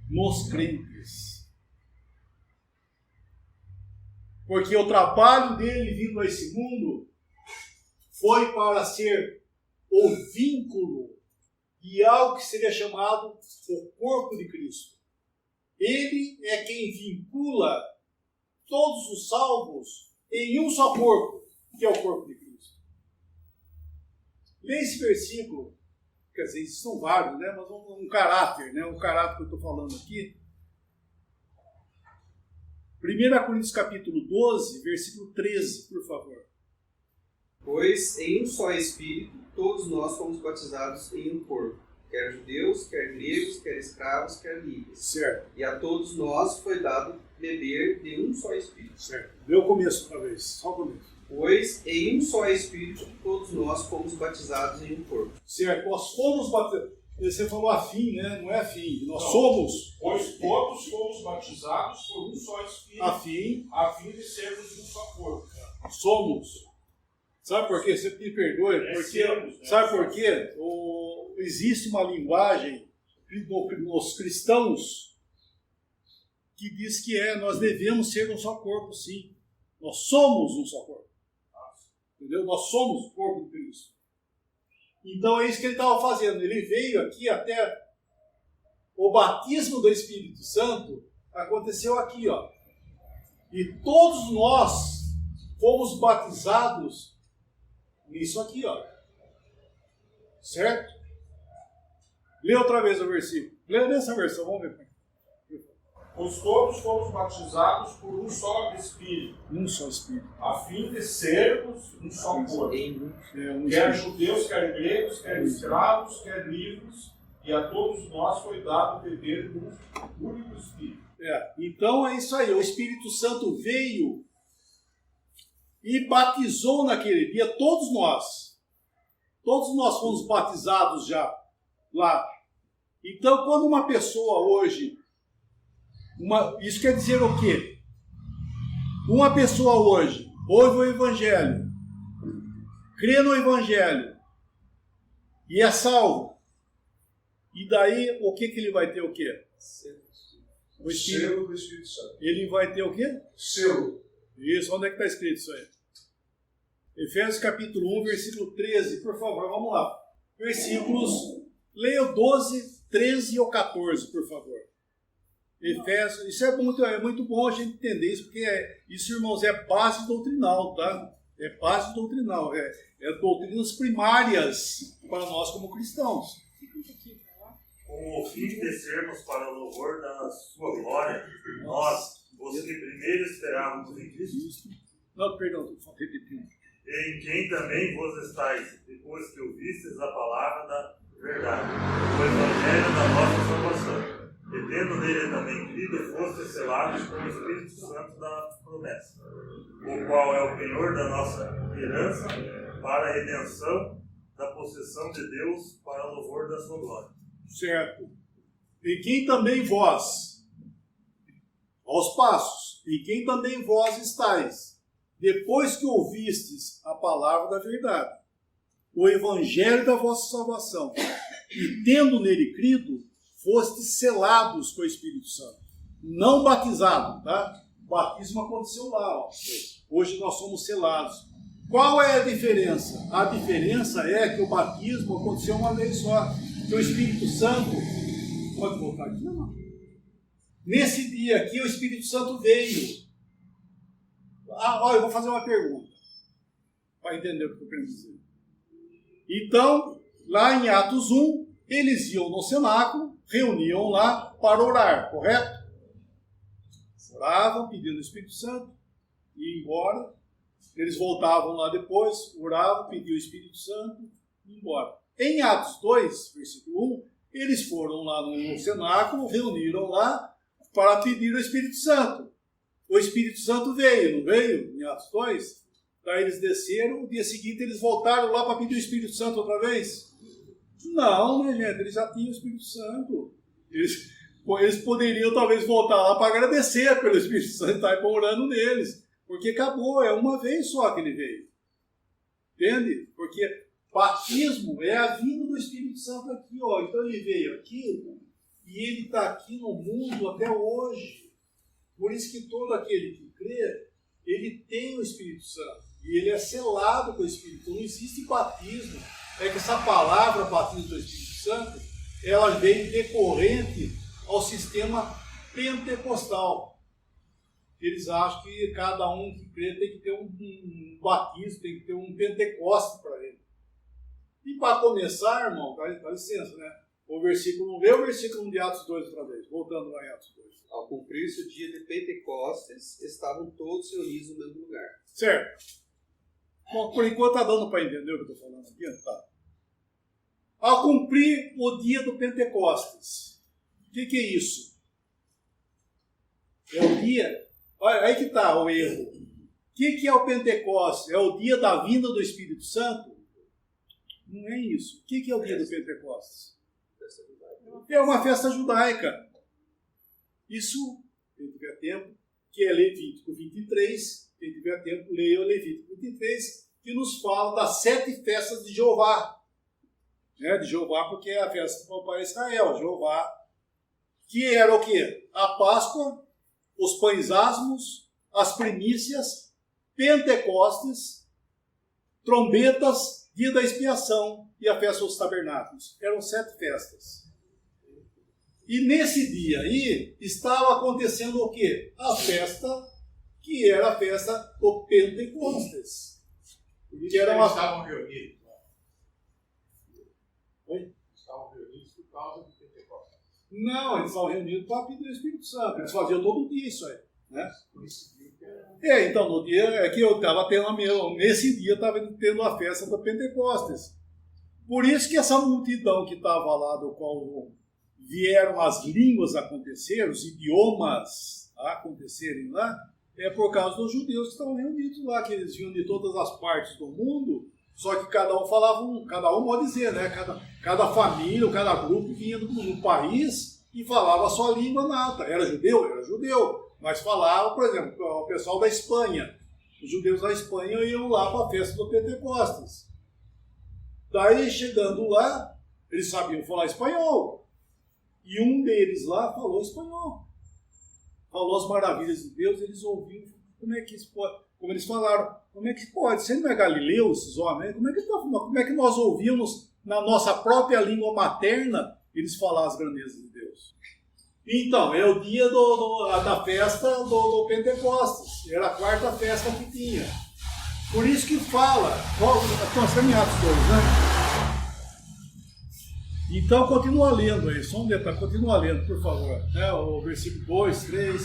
nos crentes. Porque o trabalho dele vindo a esse mundo foi para ser o vínculo de algo que seria chamado o corpo de Cristo. Ele é quem vincula todos os salvos em um só corpo, que é o corpo de Cristo. Leia esse versículo, quer dizer, isso são vários, né? Mas um caráter, né? Um caráter que eu estou falando aqui. 1 Coríntios capítulo 12, versículo 13, por favor. Pois em um só Espírito todos nós fomos batizados em um corpo, quer judeus, quer gregos, quer escravos, quer livres. Certo. E a todos nós foi dado beber de um só Espírito. Certo. Dê o começo outra vez, só o começo. Pois em um só Espírito todos nós fomos batizados em um corpo. Certo, nós fomos batizados. Você falou afim, né? Não é afim. Nós somos. Pois todos fomos batizados por um só Espírito, Afim. a fim de sermos um só corpo. Somos. Sabe por quê? Você me perdoe. Porque, sabe por quê? Existe uma linguagem nos cristãos que diz que nós devemos ser um só corpo, sim. Nós somos um só corpo. Entendeu? Nós somos o corpo de Cristo. Então é isso que ele estava fazendo. Ele veio aqui até o batismo do Espírito Santo aconteceu aqui, ó. E todos nós fomos batizados nisso aqui, ó. Certo? Lê outra vez o versículo. Lê nessa versão, vamos ver. Pois todos fomos batizados por um só Espírito, Um só Espírito. a fim de sermos um só corpo. Quer judeus, quer gregos, quer escravos, quer livres, e a todos nós foi dado beber de um único Espírito. Então é isso aí. O Espírito Santo veio e batizou naquele dia todos nós. Todos nós fomos batizados já lá. Então, quando uma pessoa hoje... isso quer dizer o quê? Uma pessoa hoje ouve o Evangelho, crê no Evangelho e é salvo. E daí, o que ele vai ter o quê? O Espírito. Selo do Espírito Santo. Ele vai ter o quê? Selo. Isso, onde é que está escrito isso aí? Efésios capítulo 1, versículo 13, por favor, vamos lá. Versículos, leia o 12, 13 ou 14, por favor. Efésios, isso é muito bom a gente entender isso, porque isso, irmãos, é base doutrinal, tá? É base doutrinal, é doutrinas primárias para nós como cristãos. Com o fim de sermos para o louvor da sua glória, nós, os que primeiro esperávamos em Cristo, Não, perdão, estou repetindo. em quem também vos estáis, depois que ouvistes a palavra da verdade, o evangelho da nossa salvação, e tendo nele também crido, fostes selados com o Espírito Santo da promessa, o qual é o penhor da nossa herança para a redenção da possessão de Deus para o louvor da sua glória. Certo. Em quem também vós, aos passos, em quem também vós estáis, depois que ouvistes a palavra da verdade, o evangelho da vossa salvação, e tendo nele crido, fostes selados com o Espírito Santo. Não batizado, tá? O batismo aconteceu lá, ó. Hoje nós somos selados. Qual é a diferença? A diferença é que o batismo aconteceu uma vez só. Que o Espírito Santo... Pode voltar aqui? Não. Nesse dia aqui, o Espírito Santo veio. Eu vou fazer uma pergunta. Para entender o que eu estou querendo dizer. Então, lá em Atos 1, eles iam no cenáculo, reuniam lá para orar, correto? Oravam, pedindo o Espírito Santo, iam embora. Eles voltavam lá depois, oravam, pediam o Espírito Santo, e iam embora. Em Atos 2, versículo 1, eles foram lá no cenáculo, reuniram lá para pedir o Espírito Santo. O Espírito Santo veio, não veio? Em Atos 2. Daí eles desceram, no dia seguinte eles voltaram lá para pedir o Espírito Santo outra vez? Não, né, gente? Eles já tinham o Espírito Santo. Eles poderiam talvez voltar lá para agradecer pelo Espírito Santo estar orando neles. Porque acabou, é uma vez só que ele veio. Entende? Porque batismo é a vinda do Espírito Santo aqui, ó. Então ele veio aqui e ele está aqui no mundo até hoje. Por isso que todo aquele que crê, ele tem o Espírito Santo. E ele é selado com o Espírito. Não existe batismo. É que essa palavra, batismo do Espírito Santo, ela vem decorrente ao sistema pentecostal. Eles acham que cada um que crê tem que ter um batismo, tem que ter um Pentecoste para ele. E para começar, irmão, dá licença, né? Lê o versículo de Atos 2 outra vez, voltando lá em Atos 2. Ao cumprir-se o dia de Pentecostes, estavam todos reunidos no mesmo lugar. Certo. Bom, por enquanto está dando para entender o que eu estou falando aqui? Tá. Ao cumprir o dia do Pentecostes. O que é isso? É o dia... Olha, aí que está o erro. O que é o Pentecostes? É o dia da vinda do Espírito Santo? Não é isso. O que é o dia do Pentecostes? É uma festa judaica. Isso, quem tiver tempo, que é Levítico 23, quem tiver tempo, leia o Levítico 23, que nos fala das 7 festas de Jeová. De Jeová, porque é a festa do papai Israel, Jeová, que era o quê? A Páscoa os pães asmos, as primícias, Pentecostes, trombetas, dia da expiação e a festa dos tabernáculos. Eram 7 festas. E nesse dia aí estava acontecendo o quê? A festa que era a festa do Pentecostes. Que era uma... estavam reunidos. Oi? Estavam reunidos por causa do Pentecostes. Não, eles estavam reunidos para pedir o Espírito Santo. Eles faziam todo dia isso aí. Né? Então, no dia é que eu estava tendo nesse dia estava tendo a festa do Pentecostes. Por isso que essa multidão que estava lá, do qual vieram as línguas acontecer, os idiomas acontecerem lá, é por causa dos judeus que estavam reunidos lá, que eles vinham de todas as partes do mundo, só que cada um falava, cada um pode dizer, né? Cada família, cada grupo vinha do país e falava a sua língua nata. Era judeu. Mas falava, por exemplo, o pessoal da Espanha. Os judeus da Espanha iam lá para a festa do Pentecostes. Daí, chegando lá, eles sabiam falar espanhol. E um deles lá falou espanhol. Falou as maravilhas de Deus, eles ouviram. Como é que isso pode? Como eles falaram, como é que pode? Você não é galileu, esses homens? Como é que nós ouvimos na nossa própria língua materna eles falar as grandezas de Deus? Então, é o dia da festa do Pentecostes. Era a 4ª festa que tinha. Por isso que fala. Nós estamos em Atos 2, né? Então, continua lendo aí. Só um detalhe. Continua lendo, por favor. O versículo 2, 3.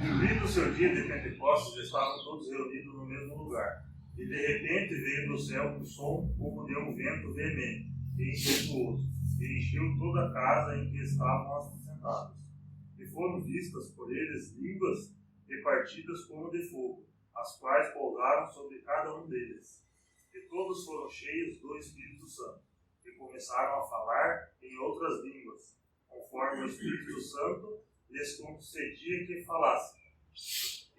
Cumprido o seu dia de Pentecostes, estavam todos reunidos no mesmo lugar. E de repente veio do céu um som como de um vento veemente e impetuoso, e encheu toda a casa em que estavam assentados. E foram vistas por eles línguas repartidas como de fogo, as quais pousaram sobre cada um deles. E todos foram cheios do Espírito Santo, e começaram a falar em outras línguas, conforme o Espírito Santo lhes concedia que falassem.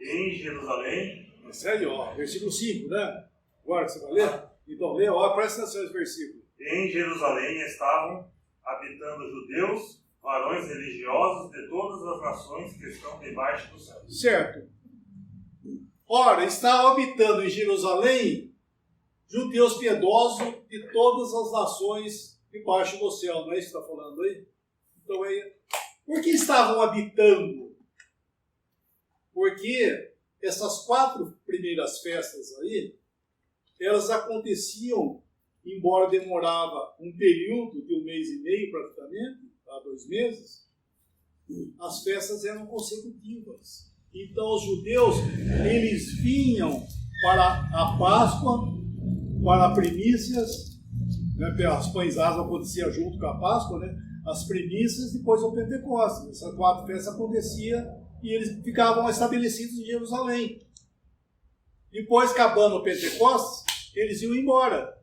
Em Jerusalém... Isso aí, versículo 5, né? Agora que você vai ler? Então, lê, presta atenção nesse versículo. Em Jerusalém estavam habitando judeus, varões religiosos de todas as nações que estão debaixo do céu. Certo. Ora, estavam habitando em Jerusalém judeus piedosos de todas as nações debaixo do céu. Não é isso que está falando aí? Então, por que estavam habitando? Porque essas 4 primeiras festas aí, elas aconteciam, embora demorava um período de 1 mês e meio praticamente, 2 meses, as festas eram consecutivas. Então os judeus, eles vinham para a Páscoa, para primícias, né, as pães asmos acontecia junto com a Páscoa, né, as primícias, depois o Pentecostes. Essas 4 festas aconteciam e eles ficavam estabelecidos em Jerusalém. Depois, acabando o Pentecostes, eles iam embora.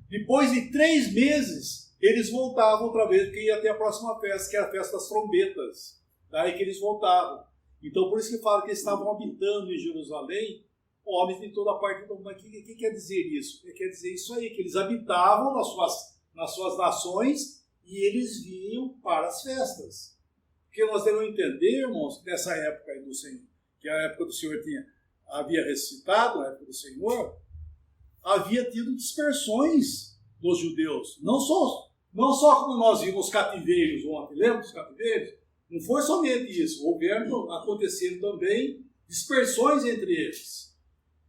Depois de 3 meses, eles voltavam outra vez, porque ia ter a próxima festa, que era a festa das trombetas. Daí que eles voltavam. Então, por isso que fala que eles estavam habitando em Jerusalém, homens de toda a parte do mundo. Mas o que quer dizer isso? Quer dizer isso aí, que eles habitavam nas suas nações e eles vinham para as festas. Porque nós devemos entender, irmãos, que nessa época aí do Senhor, que a época do Senhor havia ressuscitado, a época do Senhor, havia tido dispersões dos judeus. Não só como nós vimos os cativeiros ontem, lembra dos cativeiros? Não foi somente isso, houveram acontecendo também dispersões entre eles.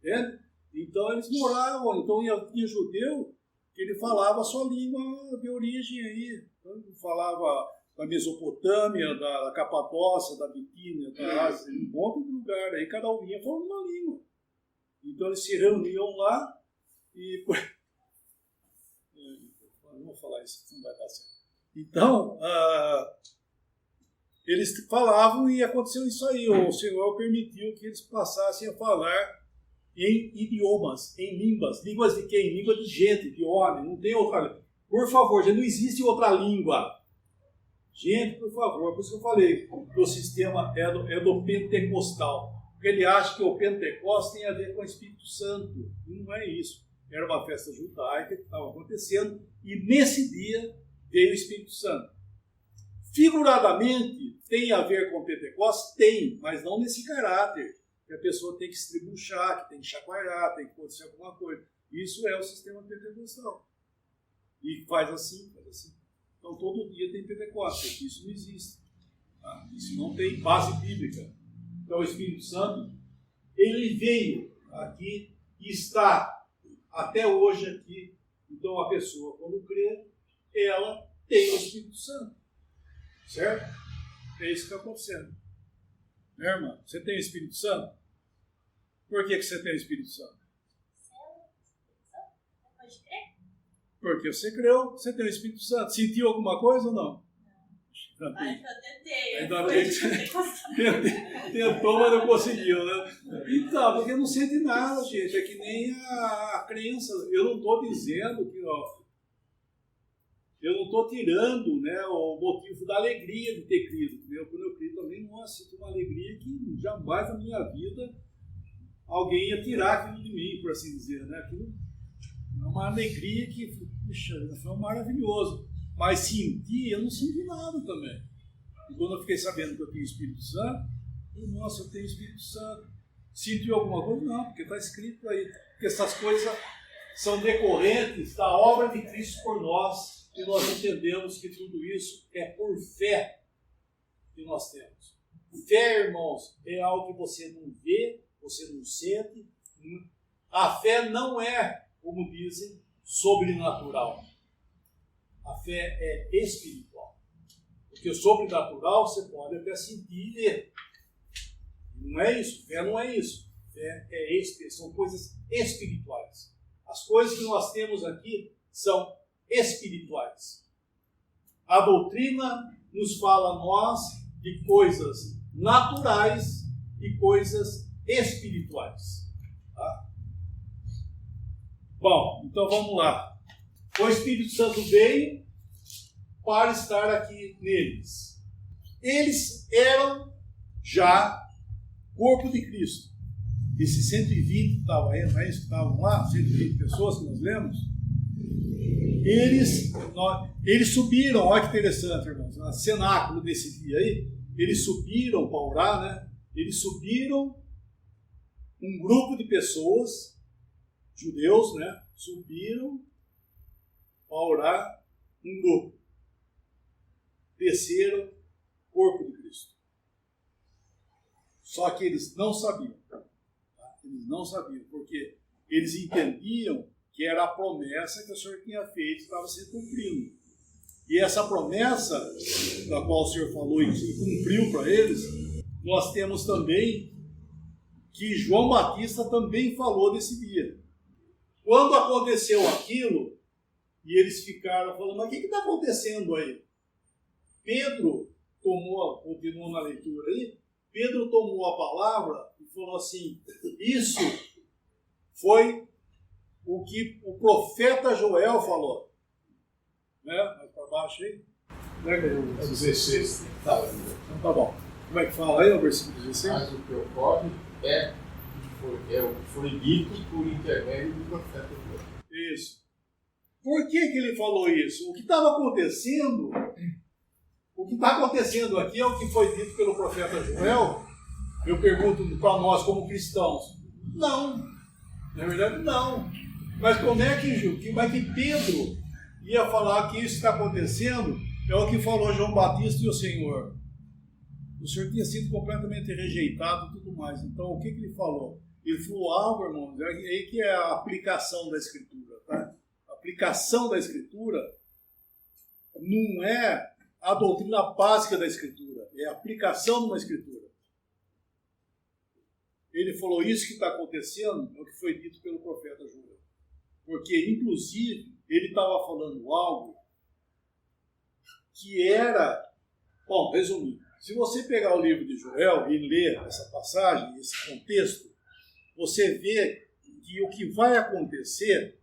Né? Então eles moravam, então tinha judeu que ele falava a sua língua de origem aí. Então, falava da Mesopotâmia, da Capadócia, da Bitínia, da Ásia, um monte de lugar. Aí cada um vinha falando uma língua. Então eles se reuniam lá e... Não vou falar isso, não vai dar certo. Então, eles falavam e aconteceu isso aí. O Senhor permitiu que eles passassem a falar em idiomas, em línguas. Línguas de quem? Língua de gente, de homem. Não tem outra. Por favor, já não existe outra língua. Gente, por favor, por isso que eu falei que o sistema é do pentecostal. Porque ele acha que o Pentecostes tem a ver com o Espírito Santo. E não é isso. Era uma festa judaica que estava acontecendo e nesse dia veio o Espírito Santo. Figuradamente, tem a ver com Pentecostes? Tem, mas não nesse caráter. Que a pessoa tem que se estribuchar, que tem que chacoalhar, tem que acontecer alguma coisa. Isso é o sistema pentecostal. E faz assim, faz assim. Então todo dia tem Pentecostes. Isso não existe. Tá? Isso não tem base bíblica. Então o Espírito Santo, ele veio aqui e está até hoje aqui. Então a pessoa, quando crê, ela tem o Espírito Santo. Certo? É isso que está acontecendo. Né, irmã? Você tem o Espírito Santo? Por que você tem o Espírito Santo? Pode crer? Porque você creu, você tem o Espírito Santo. Sentiu alguma coisa ou não? Não. Mas eu tentei. Ainda bem que você tentou, mas não conseguiu, né? Então, porque não sente nada, gente. É que nem a crença. Eu não estou dizendo que... eu não estou tirando, né, o motivo da alegria de ter crido. Entendeu? Quando eu criei também, nossa, sinto uma alegria que jamais na minha vida alguém ia tirar aquilo de mim, por assim dizer. Né? Aquilo é uma alegria que, puxa, foi maravilhoso. Mas sentir, eu não senti nada também. E quando eu fiquei sabendo que eu tinha o Espírito Santo, nossa, eu tenho o Espírito Santo. Sentiu alguma coisa? Não, porque está escrito aí. Porque essas coisas são decorrentes da obra de Cristo por nós. E nós entendemos que tudo isso é por fé que nós temos. Fé, irmãos, é algo que você não vê, você não sente. A fé não é, como dizem, sobrenatural. A fé é espiritual. Porque o sobrenatural você pode até sentir e ver. Não é isso. Fé não é isso. Fé são coisas espirituais. As coisas que nós temos aqui são espirituais. A doutrina nos fala a nós de coisas naturais e coisas espirituais. Tá? Bom, então vamos lá. O Espírito Santo veio para estar aqui neles. Eles eram já corpo de Cristo. Esses 120 que estavam lá, 120 pessoas que nós lemos, eles subiram, olha que interessante, irmãos, no cenáculo desse dia aí, eles subiram para orar, né? Eles subiram, um grupo de pessoas, judeus, né? Subiram para orar, um grupo. Desceram, corpo de Cristo. Só que eles não sabiam. Tá? Eles não sabiam, porque eles entendiam que era a promessa que o Senhor tinha feito e estava se cumprindo. E essa promessa, da qual o Senhor falou e que cumpriu para eles, nós temos também que João Batista também falou desse dia. Quando aconteceu aquilo, e eles ficaram falando, mas o que está acontecendo aí? Pedro tomou, continuou na leitura aí, Pedro tomou a palavra e falou assim, isso foi o que o profeta Joel falou. Né? Mais para baixo aí. É 16. Tá. Então tá bom. Como é que fala aí o versículo 16? Mas o que ocorre é o que foi dito por intermédio do profeta Joel. Isso. Por que ele falou isso? O que estava acontecendo, o que está acontecendo aqui é o que foi dito pelo profeta Joel. Eu pergunto para nós como cristãos. Não. Na verdade, não. Mas como é que Pedro ia falar que isso está acontecendo? É o que falou João Batista e o Senhor. O Senhor tinha sido completamente rejeitado e tudo mais. Então, o que ele falou? Ele falou algo, irmãos, é aí que é a aplicação da Escritura. Tá? A aplicação da Escritura não é a doutrina básica da Escritura, é a aplicação de uma Escritura. Ele falou isso que está acontecendo, é o que foi dito pelo profeta Joel. Porque, inclusive, ele estava falando algo que era... Bom, resumindo, se você pegar o livro de Joel e ler essa passagem, esse contexto, você vê que o que vai acontecer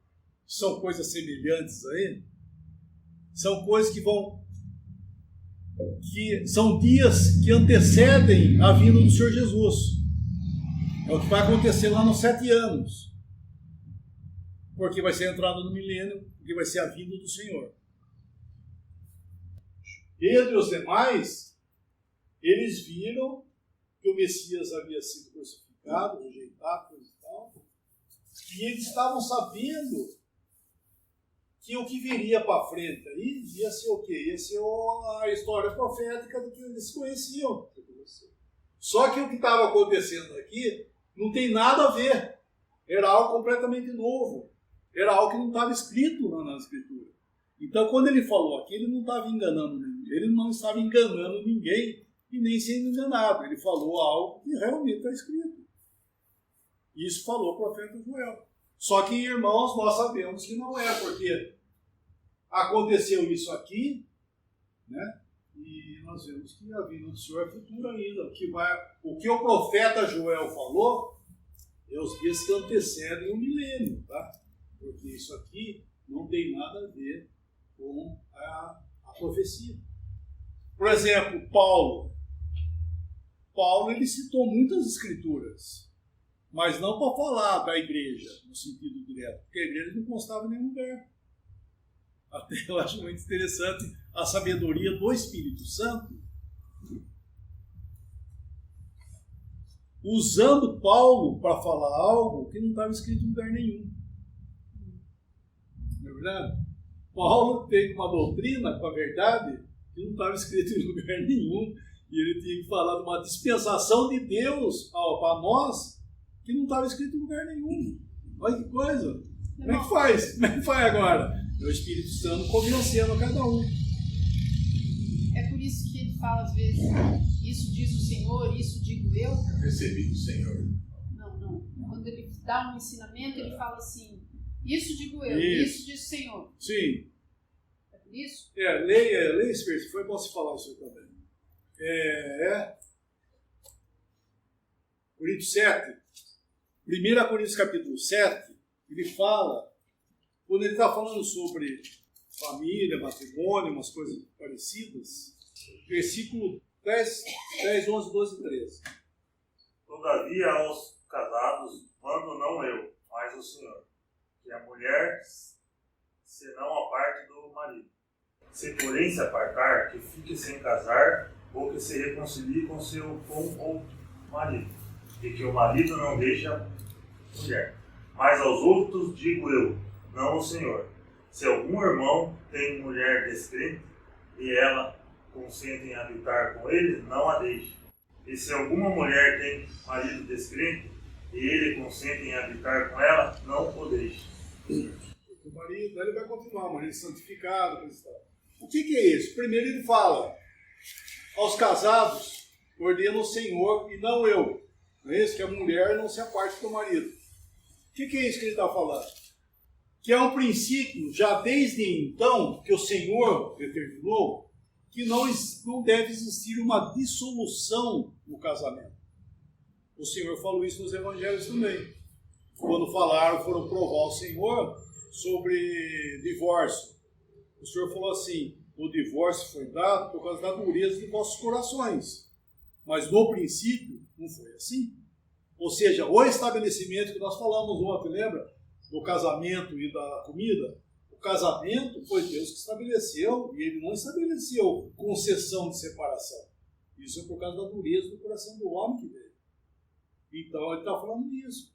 são coisas semelhantes aí, são coisas que são dias que antecedem a vinda do Senhor Jesus. É o que vai acontecer lá nos 7 anos. Porque vai ser a entrada no milênio, porque vai ser a vinda do Senhor. Pedro e os demais, eles viram que o Messias havia sido crucificado, rejeitado, coisa e tal, e eles estavam sabendo que o que viria para frente aí ia ser o quê? Ia ser a história profética do que eles conheciam. Só que o que estava acontecendo aqui não tem nada a ver. Era algo completamente novo. Era algo que não estava escrito lá na Escritura. Então, quando ele falou aqui, ele não estava enganando ninguém. Ele não estava enganando ninguém e nem sendo enganado. Ele falou algo que realmente está escrito. Isso falou o profeta Joel. Só que, irmãos, nós sabemos que não é, porque aconteceu isso aqui, né? E nós vemos que a vinda do Senhor é futura ainda. O que o profeta Joel falou é os dias que antecedem o milênio, tá? Porque isso aqui não tem nada a ver com a profecia. Por exemplo, Paulo, ele citou muitas escrituras, mas não para falar da igreja, no sentido direto, porque a igreja não constava em nenhum lugar. Até eu acho muito interessante a sabedoria do Espírito Santo, usando Paulo para falar algo que não estava escrito em lugar nenhum. Não é verdade? Paulo teve uma doutrina com a verdade que não estava escrito em lugar nenhum, e ele tinha que falar de uma dispensação de Deus para nós que não estava escrito em lugar nenhum. Olha que coisa! Como é que faz? Como é que faz agora? É o Espírito Santo convencendo cada um. É por isso que ele fala às vezes, isso diz o Senhor, isso digo eu. Recebi do Senhor. Não. Quando ele dá um ensinamento, ele fala assim, isso digo eu, isso diz o Senhor. Sim. É por isso? Leia esse versículo, foi bom você falar isso aí também. Coríntios 7. 1 Coríntios capítulo 7, ele fala, quando ele está falando sobre família, matrimônio, umas coisas parecidas, versículo 10, 11, 12 e 13. Todavia aos casados mando não eu, mas o Senhor, que a mulher senão a parte do marido. Se porém se apartar, que fique sem casar, ou que se reconcilie com outro marido, e que o marido não deixe a mulher. Mas aos outros digo eu, não o Senhor. Se algum irmão tem mulher descrente, e ela consente em habitar com ele, não a deixe. E se alguma mulher tem marido descrente, e ele consente em habitar com ela, não o deixe. O marido, ele vai continuar, o marido santificado, cristão. O que é isso? Primeiro ele fala, aos casados, ordena o Senhor e não eu. Não é isso? Que a mulher não se aparte do marido. O que é isso que ele está falando? Que é um princípio, já desde então, que o Senhor determinou, que não deve existir uma dissolução no casamento. O Senhor falou isso nos evangelhos também. Quando foram provar o Senhor sobre divórcio. O Senhor falou assim, o divórcio foi dado por causa da dureza de vossos corações. Mas no princípio, não foi assim. Ou seja, o estabelecimento que nós falamos ontem, lembra? Do casamento e da comida. O casamento foi Deus que estabeleceu e ele não estabeleceu concessão de separação. Isso é por causa da dureza do coração do homem que veio. Então ele está falando disso.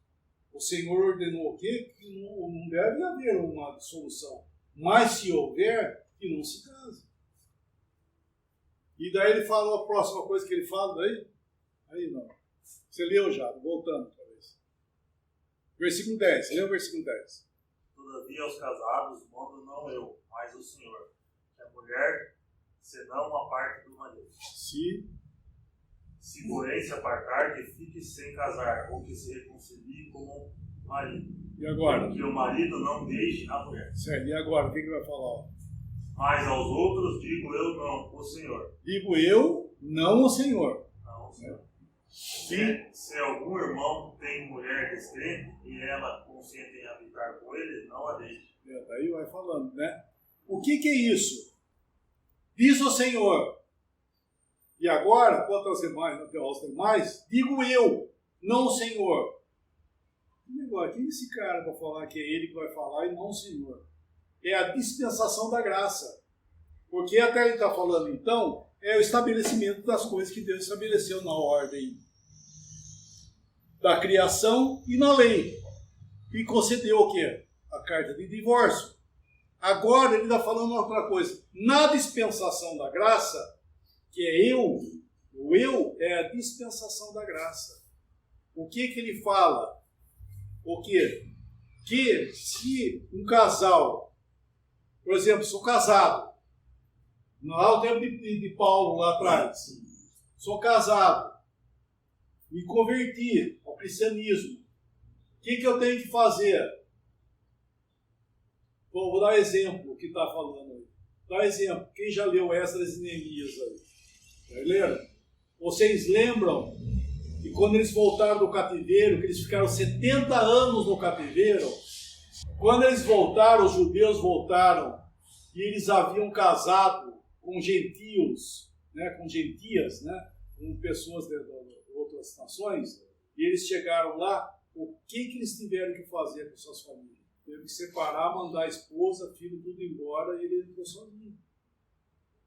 O Senhor ordenou o quê? Que não deve haver uma dissolução. Mas se houver, que não se case. E daí ele fala a próxima coisa que ele fala daí? Aí não. Você leu já, voltando talvez. Versículo 10, você leu o versículo 10. Todavia aos casados mando não eu, mas o Senhor, que a mulher senão uma parte do marido. Se porém se apartar, que fique sem casar, ou que se reconcilie com o marido. E agora? Que o marido não deixe a mulher. Certo, e agora? O que ele vai falar? Mas aos outros digo eu não, o Senhor. Digo eu, não o Senhor. Não, o Senhor. Se algum irmão tem mulher descrente e ela consente em habitar com ele, não a deixe. Daí vai falando, né? O que é isso? Diz o Senhor. E agora, quanto aos demais, digo eu, não o Senhor. Quem é esse cara para falar que é ele que vai falar e não o Senhor? É a dispensação da graça. Porque até ele está falando, então, é o estabelecimento das coisas que Deus estabeleceu na ordem da criação e na lei. E concedeu o quê? A carta de divórcio. Agora ele está falando outra coisa. Na dispensação da graça, que é o eu é a dispensação da graça. O que ele fala? O quê? Que se um casal, por exemplo, sou casado, lá o tempo de Paulo lá atrás, sou casado, me converti ao cristianismo, o que eu tenho que fazer? Bom, vou dar exemplo o que está falando aí. Dá exemplo. Quem já leu Esdras e Neemias aí? Já leram? Vocês lembram que quando eles voltaram do cativeiro, que eles ficaram 70 anos no cativeiro, quando eles voltaram, os judeus voltaram, e eles haviam casado com gentios, né, com gentias, né, com pessoas de outras nações, e eles chegaram lá, o que eles tiveram que fazer com suas famílias? Teve que separar, mandar a esposa, filho, tudo embora, e ele entrou sozinho.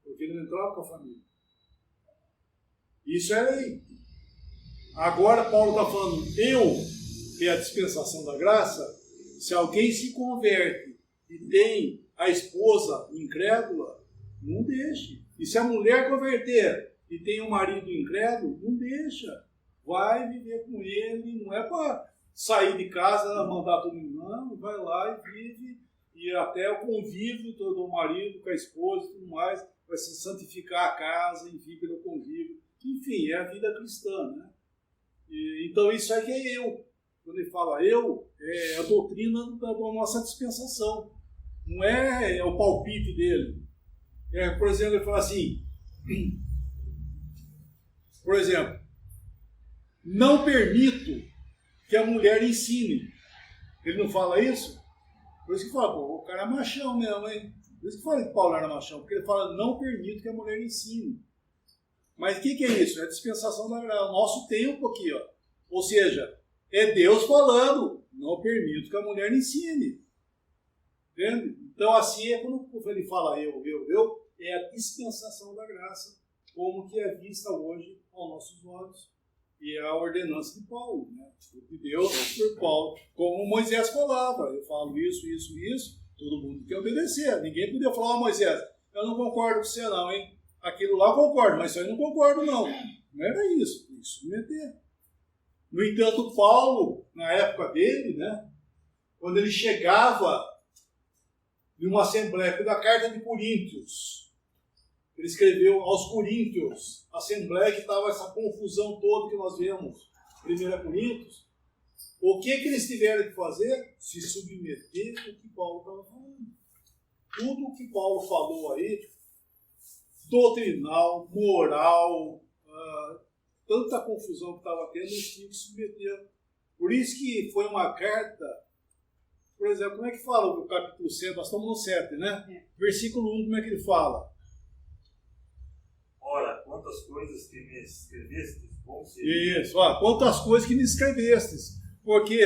Porque ele não entrava com a família. Isso é lei. Agora Paulo está falando, que é a dispensação da graça, se alguém se converte e tem a esposa incrédula, não deixe. E se a mulher converter e tem um marido incrédulo, não deixa. Vai viver com ele, não é para sair de casa, mandar todo mundo, não, vai lá e vive, e até o convívio do marido com a esposa e tudo mais, vai se santificar a casa, enfim, pelo convívio. Enfim, é a vida cristã, né? Então isso aqui é eu. Quando ele fala eu, é a doutrina da nossa dispensação. Não é o palpite dele. Por exemplo, ele fala assim, por exemplo, não permito que a mulher ensine. Ele não fala isso? Por isso que fala, pô, o cara é machão mesmo, hein? Por isso que fala que Paulo era machão, porque ele fala, não permito que a mulher ensine. Mas o que é isso? É a dispensação da graça. O nosso tempo aqui, ó. Ou seja, é Deus falando, não permito que a mulher ensine. Entende? Então assim é quando ele fala eu, é a dispensação da graça, como que é vista hoje aos nossos olhos. E é a ordenança de Paulo, né? De Deus por Paulo. Como Moisés falava, eu falo isso, todo mundo quer obedecer. Ninguém podia falar, Moisés, eu não concordo com você não, hein? Aquilo lá eu concordo, mas isso aí eu não concordo não. Não era isso, tem que submeter. No entanto, Paulo, na época dele, né? Quando ele chegava em uma assembleia, da carta de Coríntios, ele escreveu aos Coríntios, assembleia que estava essa confusão toda que nós vemos, 1 Coríntios, o que eles tiveram que fazer? Se submeter ao que Paulo estava falando. Tudo o que Paulo falou aí, doutrinal, moral, tanta confusão que estava tendo, eles tinham que submeter. Por isso que foi uma carta, por exemplo, como é que fala o capítulo 7? Nós estamos no 7, né? Versículo 1, como é que ele fala? Ora, quantas coisas que me escrevestes, bom seria. Isso, quantas coisas que me escrevestes. Porque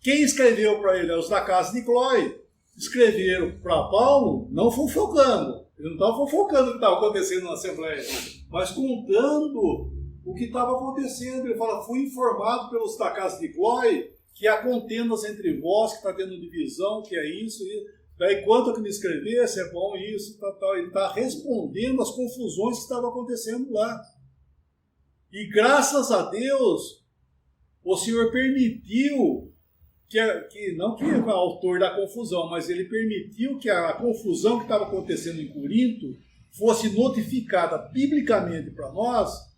quem escreveu para ele? Os da casa de Clói. Escreveram para Paulo, não fofocando. Ele não estava fofocando o que estava acontecendo na Assembleia, mas contando o que estava acontecendo. Ele fala, fui informado pelos da casa de Clói que há contendas entre vós, que está tendo divisão, que é isso, daí quanto que me escrevesse, é bom isso, tal. Ele está respondendo às confusões que estavam acontecendo lá. E graças a Deus, o Senhor permitiu, não que o autor da confusão, mas ele permitiu que a confusão que estava acontecendo em Corinto fosse notificada biblicamente para nós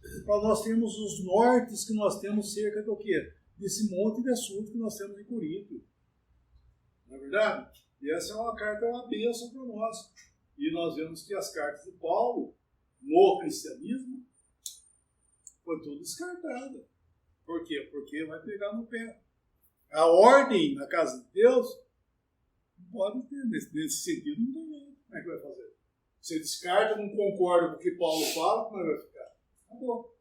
termos os nortes que nós temos cerca do quê? Desse monte de assunto que nós temos em Corinto. Não é verdade? E essa é uma carta, uma bênção para nós. E nós vemos que as cartas de Paulo, no cristianismo, foi tudo descartada. Por quê? Porque vai pegar no pé. A ordem na casa de Deus não pode ter, nesse sentido, não tem jeito. Como é que vai fazer? Você descarta, não concorda com o que Paulo fala, como é que vai ficar? Acabou.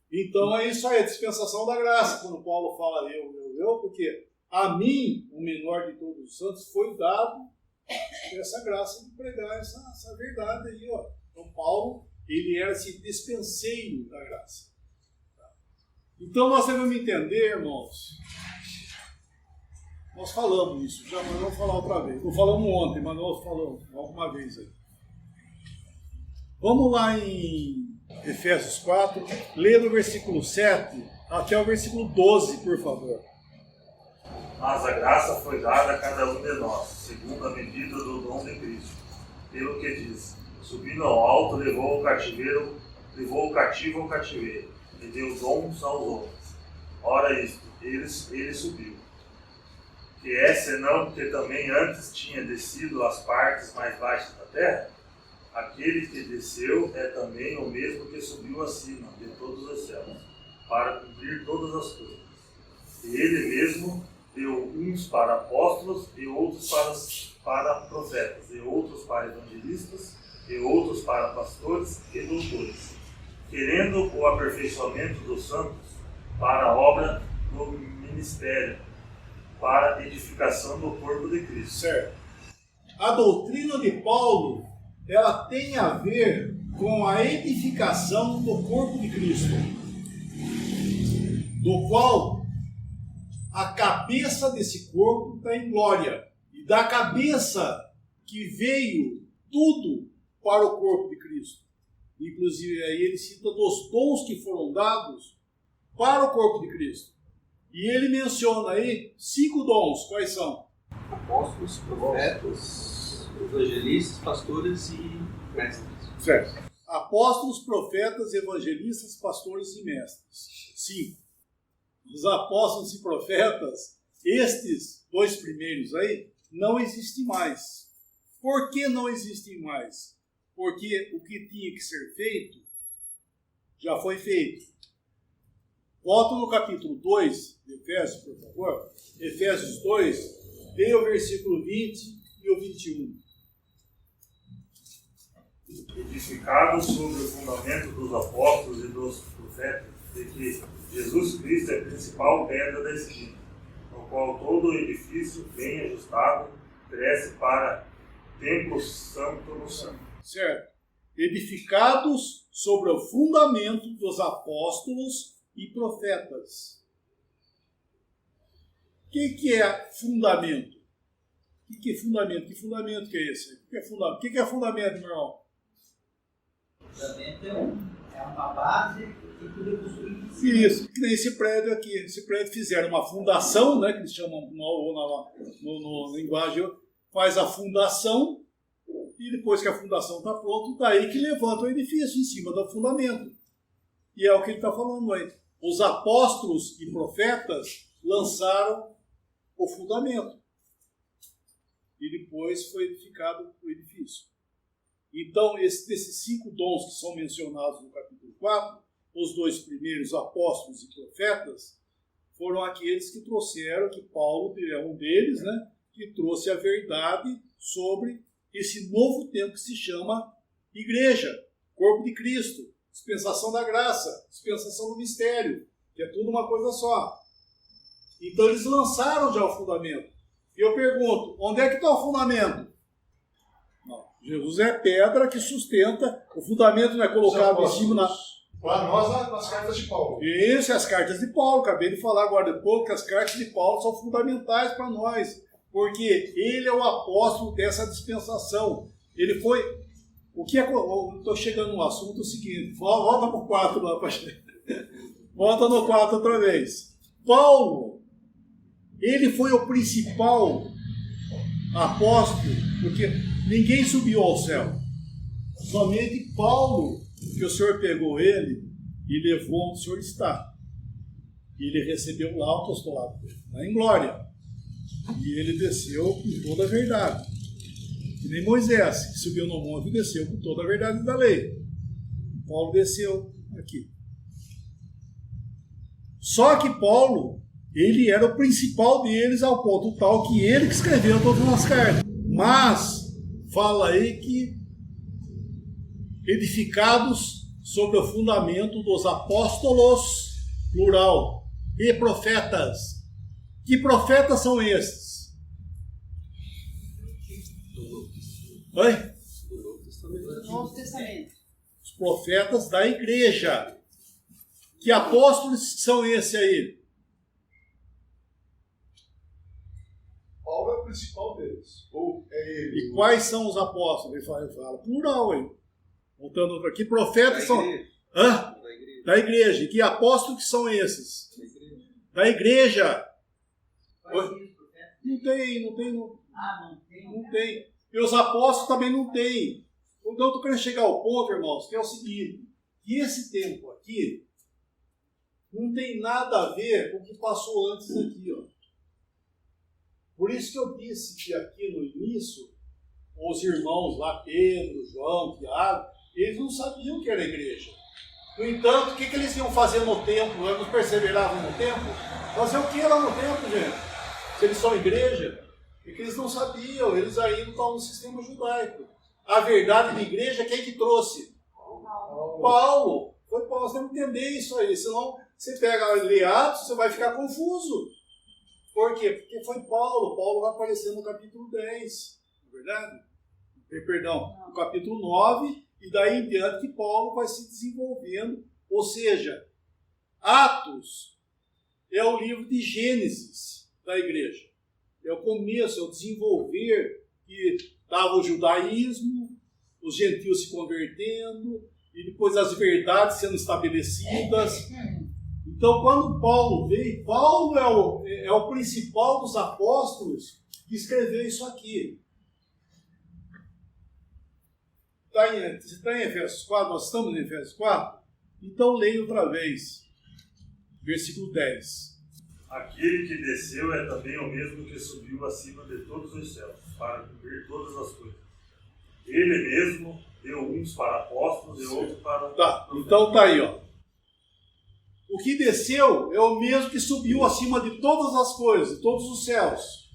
Então é isso aí, a dispensação da graça, quando Paulo fala eu, porque a mim, o menor de todos os santos, foi dado ter essa graça de pregar essa verdade aí, ó. Então Paulo, ele era esse despenseiro da graça. Então nós devemos entender, irmãos, nós falamos isso já, mas vamos falar outra vez. Não falamos ontem, mas nós falamos alguma vez aí. Vamos lá em Efésios 4, lê do versículo 7 até o versículo 12, por favor. Mas a graça foi dada a cada um de nós, segundo a medida do dom de Cristo. Pelo que diz, subindo ao alto, levou o cativo ao cativeiro, e deu dons aos homens. Ora isto, ele subiu. Que é senão que também antes tinha descido às partes mais baixas da terra? Aquele que desceu é também o mesmo que subiu acima de todos os céus, para cumprir todas as coisas. E ele mesmo deu uns para apóstolos, e outros para profetas, e outros para evangelistas, e outros para pastores e doutores, querendo o aperfeiçoamento dos santos para a obra do ministério, para a edificação do corpo de Cristo. Certo. A doutrina de Paulo, ela tem a ver com a edificação do corpo de Cristo, do qual a cabeça desse corpo está em glória, e da cabeça que veio tudo para o corpo de Cristo. Inclusive aí ele cita dos dons que foram dados para o corpo de Cristo. E ele menciona aí 5 dons. Quais são? Apóstolos, profetas, evangelistas, pastores e mestres. Certo. Apóstolos, profetas, evangelistas, pastores e mestres. 5. Os apóstolos e profetas, estes 2 primeiros aí, não existem mais. Por que não existem mais? Porque o que tinha que ser feito, já foi feito. Volta no capítulo 2 de Efésios, por favor. Efésios 2, leia o versículo 20 e o 21. Edificados sobre o fundamento dos apóstolos e dos profetas, de que Jesus Cristo é a principal pedra da esquina, no qual todo o edifício, bem ajustado, cresce para templo santo no santo. Certo. Edificados sobre o fundamento dos apóstolos e profetas. O que é fundamento? O que é fundamento? Que fundamento que é esse? O que é fundamento? O que é fundamento, meu irmão? Fundamento é uma base que tudo é construído em cima. Isso, que nem esse prédio aqui. Esse prédio fizeram uma fundação, né, que eles chamam na linguagem, faz a fundação, e depois que a fundação está pronta, daí que levanta o edifício em cima do fundamento. E é o que ele está falando aí. Os apóstolos e profetas lançaram o fundamento. E depois foi edificado o edifício. Então, desses 5 dons que são mencionados no capítulo 4, os 2 primeiros, apóstolos e profetas, foram aqueles que trouxeram, que Paulo é um deles, né, que trouxe a verdade sobre esse novo tempo que se chama igreja, corpo de Cristo, dispensação da graça, dispensação do mistério, que é tudo uma coisa só. Então eles lançaram já o fundamento. E eu pergunto, onde é que está o fundamento? Não, Jesus é a pedra que sustenta, o fundamento não é colocado em cima na... Para nós, nas cartas de Paulo. Isso, as cartas de Paulo. Acabei de falar agora de pouco que as cartas de Paulo são fundamentais para nós, porque ele é o apóstolo dessa dispensação. Ele foi... O que é... Estou chegando no assunto seguinte. Volta para o 4 lá. Volta no 4 outra vez. Paulo, ele foi o principal apóstolo, porque ninguém subiu ao céu. Somente Paulo, que o Senhor pegou ele e levou onde o Senhor está. E ele recebeu lá o apostolado dele, lá em glória. E ele desceu com toda a verdade. Que nem Moisés, que subiu no monte e desceu com toda a verdade da lei. E Paulo desceu aqui. Só que Paulo, ele era o principal deles, ao ponto tal que ele que escreveu todas as cartas. Mas, fala aí que edificados sobre o fundamento dos apóstolos, plural, e profetas. Que profetas são estes? Oi? Do Novo Testamento. Os profetas da igreja. Que apóstolos são esses aí? Paulo é o principal deles. Ou é ele. E quais são os apóstolos? Ele fala plural aí. Voltando aqui, profetas Da são. igreja. Hã? Da igreja. Da igreja. E que apóstolos que são esses? Da igreja. Quais são os profetas? Não tem. Ah, não tem. Não tem. E os apóstolos também não tem. Então eu estou querendo chegar ao ponto, irmãos, que é o seguinte, que esse tempo aqui não tem nada a ver com o que passou antes aqui, ó. Por isso que eu disse que aqui no início, os irmãos lá, Pedro, João, Tiago, eles não sabiam o que era igreja. No entanto, o que eles iam fazer no templo? Eles perseveravam no templo? Fazer o que lá no templo, gente? Se eles são igreja? É que eles não sabiam, eles ainda estavam no sistema judaico. A verdade da igreja, quem que trouxe? Paulo. Foi Paulo, você tem que entender isso aí, senão você pega lê Atos, você vai ficar confuso. Por quê? Porque foi Paulo. Paulo vai aparecer no capítulo 10, não é verdade? Perdão, no capítulo 9, e daí em diante que Paulo vai se desenvolvendo. Ou seja, Atos é o livro de Gênesis da igreja. É o começo, é o desenvolver que estava o judaísmo, os gentios se convertendo, e depois as verdades sendo estabelecidas. Então, quando Paulo veio, Paulo é o principal dos apóstolos que escreveu isso aqui. Você está em Efésios 4? Nós estamos em Efésios 4? Então, leia outra vez. Versículo 10. Aquele que desceu é também o mesmo que subiu acima de todos os céus, para cobrir todas as coisas. Ele mesmo deu uns para apóstolos e outros para... Tá, então tá aí, ó. O que desceu é o mesmo que subiu acima de todas as coisas, de todos os céus.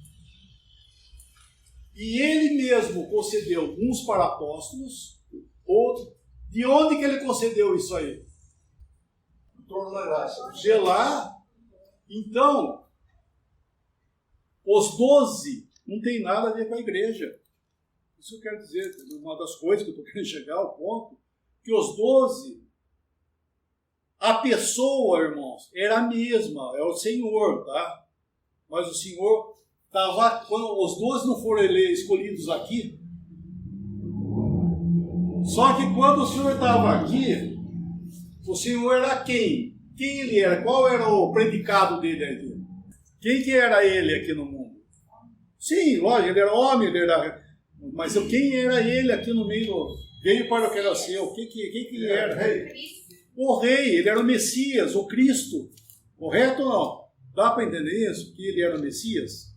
E ele mesmo concedeu uns para apóstolos, outros. De onde que ele concedeu isso aí? O trono da graça. De lá. Então, os 12 não tem nada a ver com a igreja. Isso eu quero dizer, uma das coisas que eu estou querendo chegar ao ponto, que os 12, a pessoa, irmãos, era a mesma, é o Senhor, tá? Mas o Senhor estava, quando os 12 não foram escolhidos aqui, só que quando o Senhor estava aqui, o Senhor era quem? Quem ele era? Qual era o predicado dele aqui? Quem que era ele aqui no mundo? Sim, lógico, ele era homem, ele era... Mas quem era ele aqui no meio do... Veio para o que era seu. Quem que ele era? O rei, ele era o Messias, o Cristo. Correto ou não? Dá para entender isso? Que ele era o Messias?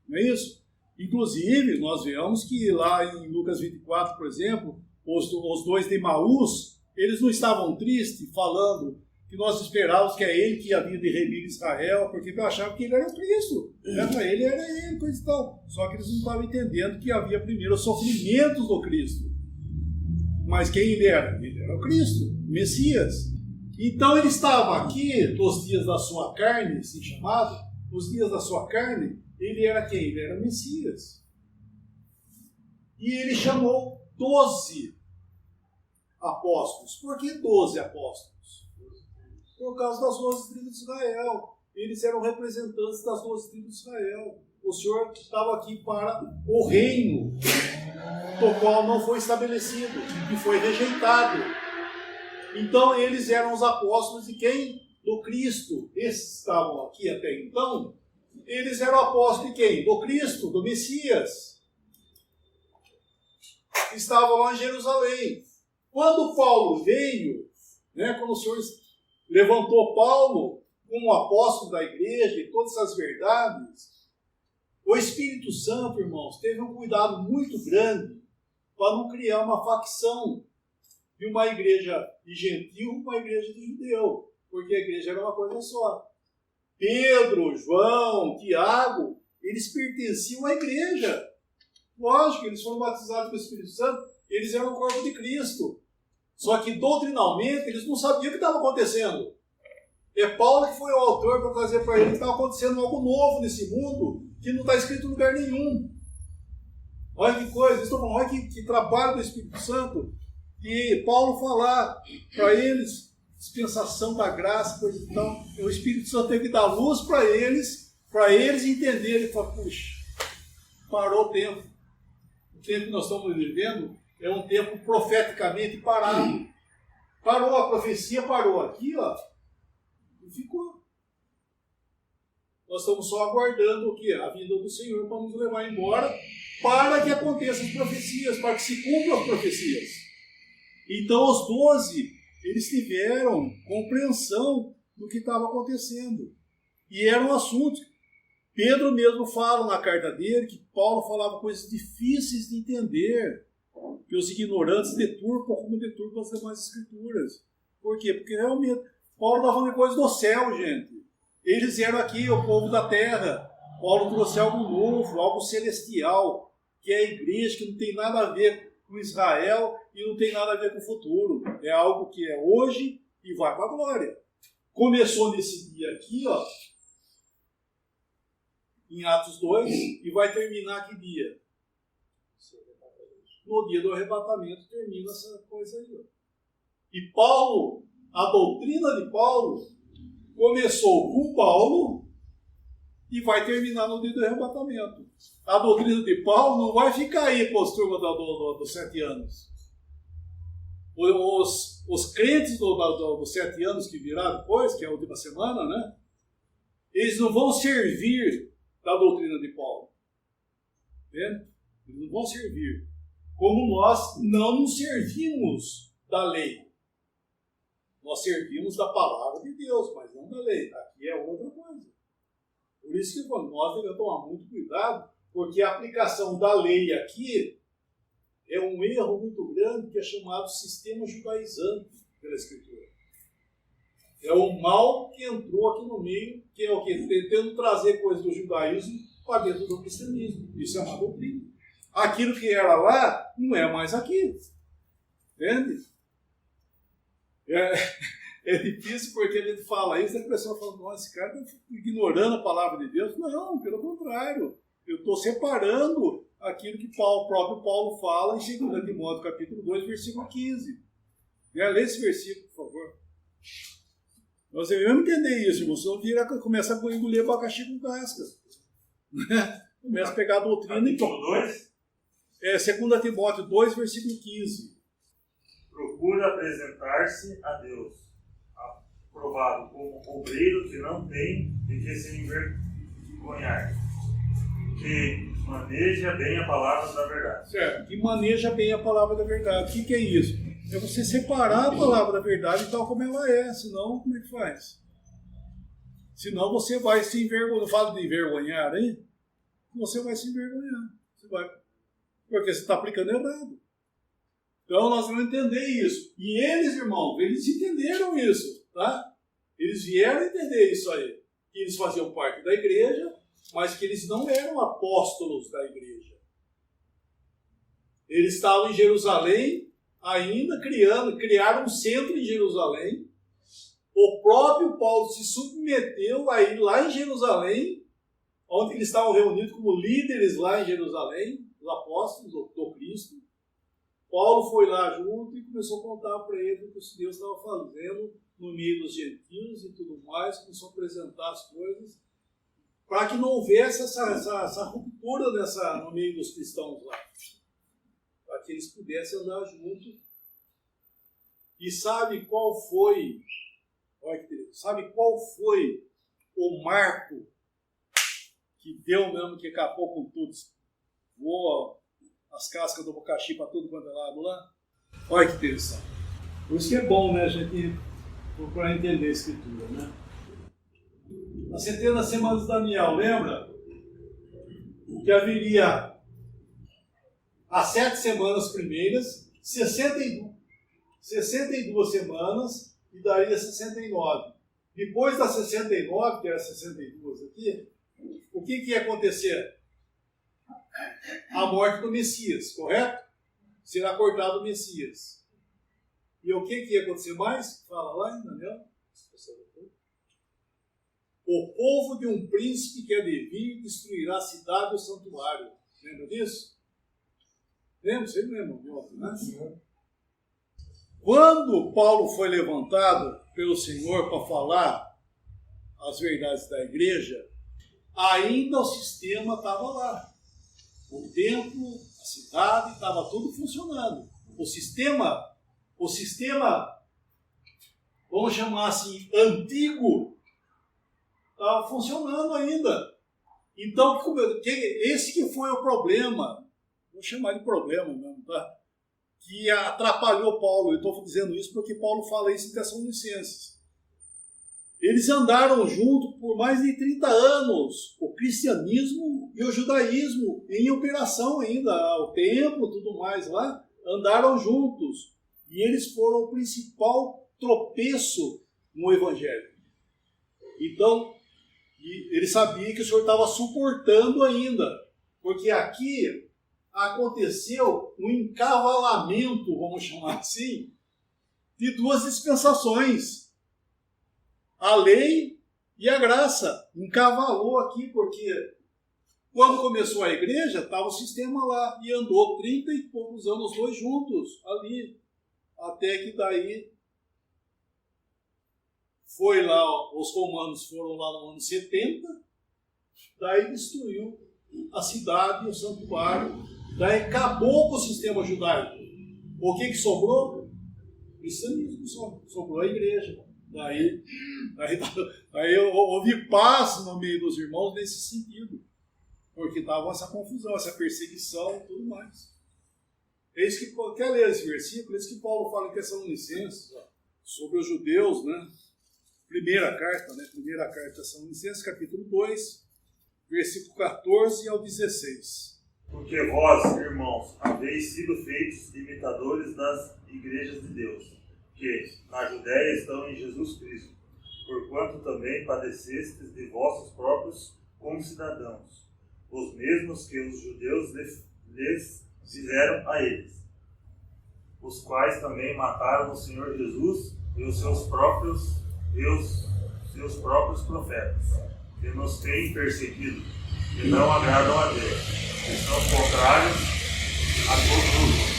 Não é isso? Inclusive, nós vemos que lá em Lucas 24, por exemplo, os dois de Emaús, eles não estavam tristes, falando que nós esperávamos que é ele que havia de remir Israel, porque achavam que ele era o Cristo. Para ele era ele, coisa e tal. Só que eles não estavam entendendo que havia primeiro os sofrimentos do Cristo. Mas quem ele era? Ele era o Cristo, o Messias. Então ele estava aqui nos dias da sua carne, assim chamado, nos dias da sua carne, ele era quem? Ele era o Messias. E ele chamou 12 apóstolos. Por que 12 apóstolos? Por causa das 12 tribos de Israel. Eles eram representantes das 12 tribos de Israel. O Senhor estava aqui para o reino, do qual não foi estabelecido, e foi rejeitado. Então, eles eram os apóstolos de quem? Do Cristo. Esses estavam aqui até então. Eles eram apóstolos de quem? Do Cristo, do Messias. Estavam lá em Jerusalém. Quando Paulo veio, quando o Senhor levantou Paulo como apóstolo da igreja e todas essas verdades, o Espírito Santo, irmãos, teve um cuidado muito grande para não criar uma facção de uma igreja de gentil e uma igreja de judeu, porque a igreja era uma coisa só. Pedro, João, Tiago, eles pertenciam à igreja. Lógico, eles foram batizados pelo Espírito Santo, eles eram o corpo de Cristo. Só que, doutrinalmente, eles não sabiam o que estava acontecendo. É Paulo que foi o autor para trazer para ele que estava acontecendo algo novo nesse mundo que não está escrito em lugar nenhum. Olha que coisa, estou falando, olha que trabalho do Espírito Santo. E Paulo falar para eles, dispensação da graça, coisa e tal. O Espírito Santo tem que dar luz para eles entenderem. Falar, puxa, parou o tempo. O tempo que nós estamos vivendo é um tempo profeticamente parado. Parou a profecia, parou aqui, ó, e ficou. Nós estamos só aguardando o quê? A vinda do Senhor para nos levar embora, para que aconteçam as profecias, para que se cumpram as profecias. Então os 12, eles tiveram compreensão do que estava acontecendo. E eram assuntos. Pedro mesmo fala na carta dele que Paulo falava coisas difíceis de entender, que os ignorantes deturpam como deturpam as demais escrituras. Por quê? Porque realmente Paulo estava falando de coisas do céu, gente. Eles eram aqui, o povo da terra. Paulo trouxe algo novo, algo celestial, que é a igreja, que não tem nada a ver com Israel e não tem nada a ver com o futuro. É algo que é hoje e vai para a glória. Começou nesse dia aqui, ó, em Atos 2, e vai terminar que dia? No dia do arrebatamento termina essa coisa aí. Ó. E Paulo, a doutrina de Paulo, começou com Paulo e vai terminar no dia do arrebatamento. A doutrina de Paulo não vai ficar aí para os turmas dos 7 anos. Os crentes dos 7 anos que virá depois, que é a última semana, né? Eles não vão servir da doutrina de Paulo. Entende? Eles não vão servir. Como nós não nos servimos da lei. Nós servimos da palavra de Deus, mas não da lei. Aqui é outra coisa. Por isso que nós devemos tomar muito cuidado, porque a aplicação da lei aqui é um erro muito grande que é chamado sistema judaizante pela Escritura. É o mal que entrou aqui no meio, que é o quê? Tentando trazer coisas do judaísmo para dentro do cristianismo. Isso é uma doutrina. Aquilo que era lá, não é mais aqui. Entende? É difícil porque ele fala isso, a pessoa fala, nossa, esse cara está ignorando a palavra de Deus. Não, pelo contrário. Eu estou separando aquilo que o próprio Paulo fala em 2 Timóteo, capítulo 2, versículo 15. Lê esse versículo, por favor. Nós devemos entender isso, irmão. Senão começa a engolir abacaxi com casca. Começa a pegar a doutrina capítulo 2? 2 Timóteo 2, versículo 15. Procura apresentar-se a Deus, aprovado como obreiro que não tem de que se envergonhar, que maneja bem a palavra da verdade. Certo, que maneja bem a palavra da verdade. O que é isso? É você separar a palavra da verdade tal como ela é, senão como é que faz? Senão você vai se envergonhar, não falo de envergonhar aí, você vai se envergonhar. Porque você está aplicando errado. Então nós vamos entender isso. E eles, irmãos, eles entenderam isso, tá? Eles vieram entender isso aí. Que eles faziam parte da igreja, mas que eles não eram apóstolos da igreja. Eles estavam em Jerusalém, ainda criaram um centro em Jerusalém. O próprio Paulo se submeteu a ir lá em Jerusalém, onde eles estavam reunidos como líderes lá em Jerusalém, os apóstolos do Cristo. Paulo foi lá junto e começou a contar para ele o que Deus estava fazendo no meio dos gentios e tudo mais, começou a apresentar as coisas, para que não houvesse essa ruptura no meio dos cristãos lá, para que eles pudessem andar juntos. E sabe qual foi o marco que deu mesmo, que acabou com tudo, voou as cascas do abacaxi para tudo quanto é lado lá? Olha que interessante. Por isso que é bom, né, a gente procurar entender a Escritura, né? Nas 70 semanas de Daniel, lembra? Que haveria as 7 semanas primeiras, 62 semanas e daria 69. Depois das 69, que era 62 aqui, o que ia acontecer? A morte do Messias, correto? Será cortado o Messias. E o que ia acontecer mais? Fala lá em Daniel. O povo de um príncipe que há de vir destruirá a cidade e o santuário. Lembra disso? Lembra? Vocês lembram de ontem, né? Quando Paulo foi levantado pelo Senhor para falar as verdades da igreja, ainda o sistema estava lá. O templo, a cidade, estava tudo funcionando. O sistema, vamos chamar assim, antigo, estava funcionando ainda. Então, esse que foi o problema, vou chamar de problema mesmo, tá? Que atrapalhou Paulo. Eu estou dizendo isso porque Paulo fala isso em Tessalonicenses. Eles andaram juntos por mais de 30 anos, o cristianismo e o judaísmo, em operação ainda, o templo, tudo mais lá, andaram juntos. E eles foram o principal tropeço no evangelho. Então, ele sabia que o Senhor estava suportando ainda, porque aqui aconteceu um encavalamento, vamos chamar assim, de duas dispensações. A lei e a graça. Encavalou aqui, porque quando começou a igreja, estava o sistema lá, e andou 30 e poucos anos, os dois juntos, ali, até que daí foi lá, os romanos foram lá no ano 70, daí destruiu a cidade, o santuário, daí acabou com o sistema judaico. O que sobrou? O cristianismo só, sobrou a igreja. Daí houve paz no meio dos irmãos nesse sentido, porque estava essa confusão, essa perseguição e tudo mais. É isso que, quer ler esse versículo? É isso que Paulo fala em Tessalonicenses, sobre os judeus, né? Primeira carta de Tessalonicenses, capítulo 2, versículo 14 ao 16. Porque vós, irmãos, haveis sido feitos imitadores das igrejas de Deus, que na Judéia estão em Jesus Cristo, porquanto também padecestes de vossos próprios concidadãos, os mesmos que os judeus lhes fizeram a eles, os quais também mataram o Senhor Jesus e os seus próprios profetas, que nos têm perseguido, e não agradam a Deus, que são contrários a todos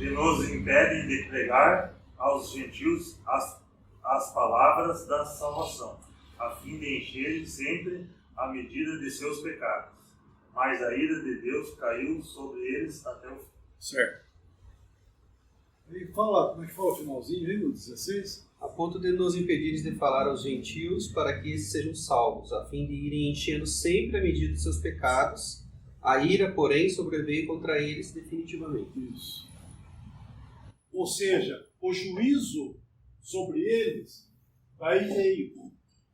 e nos impedem de pregar aos gentios as palavras da salvação, a fim de encherem sempre a medida de seus pecados. Mas a ira de Deus caiu sobre eles até o fim. Certo. E fala, como é que fala o finalzinho aí, no 16? A ponto de nos impedirem de falar aos gentios para que esses sejam salvos, a fim de irem enchendo sempre a medida de seus pecados. A ira, porém, sobreveio contra eles definitivamente. Isso. Ou seja, o juízo sobre eles aí veio,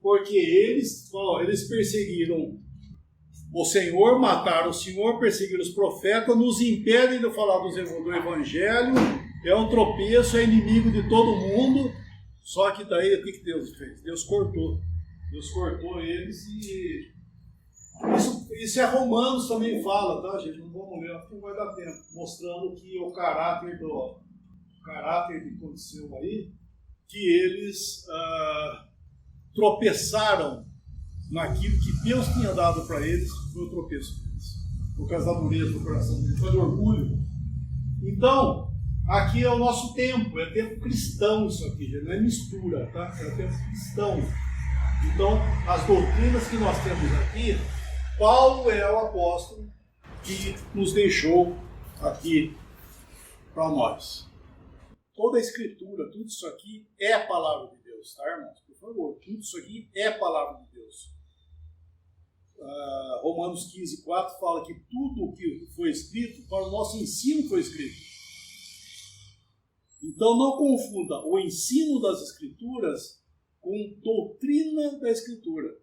porque eles perseguiram o Senhor, mataram o Senhor, perseguiram os profetas, nos impedem de falar do Evangelho, é um tropeço, é inimigo de todo mundo. Só que daí, o que Deus fez? Deus cortou eles e... Isso é Romanos também fala, tá, gente? Não vamos ler, porque não vai dar tempo. Mostrando que o caráter que aconteceu aí, que eles tropeçaram naquilo que Deus tinha dado para eles, foi o tropeço deles. Por causa da dureza do coração deles, foi do orgulho. Então, aqui é o nosso tempo, é tempo cristão isso aqui, gente, não é mistura, tá? É tempo cristão. Então, as doutrinas que nós temos aqui, Paulo é o apóstolo que nos deixou aqui para nós. Toda a escritura, tudo isso aqui é a palavra de Deus, tá, irmãos? Por favor, tudo isso aqui é a palavra de Deus. Romanos 15:4 fala que tudo o que foi escrito, para o nosso ensino foi escrito. Então não confunda o ensino das escrituras com doutrina da escritura.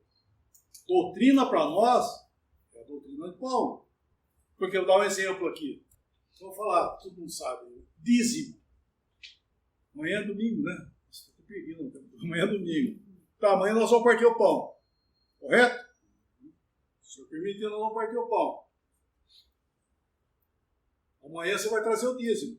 Doutrina para nós é a doutrina de Paulo. Porque eu vou dar um exemplo aqui. Vou falar, todo mundo sabe, dízimo. Amanhã é domingo, né? Estou perdendo. Amanhã é domingo. Tá, amanhã nós vamos partir o pão. Correto? Se eu permitir, nós vamos partir o pão. Amanhã você vai trazer o dízimo.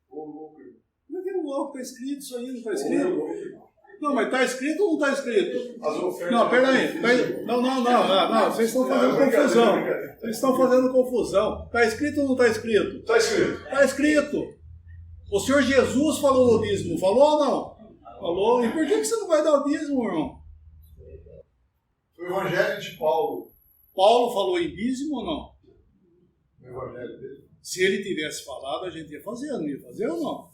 Ô, louco, irmão. Não é que é louco, está escrito isso aí, não está escrito? Não, mas está escrito ou não está escrito? As ofertas. Não, peraí. Não, vocês estão fazendo confusão. Eles estão fazendo confusão. Está escrito ou não está escrito? Está escrito. Está escrito. O Senhor Jesus falou no dízimo. Falou ou não? Falou. E por que você não vai dar o dízimo, irmão? O Evangelho de Paulo. Paulo falou em dízimo ou não? O Evangelho dele. Se ele tivesse falado, a gente ia fazer. Não ia fazer ou não?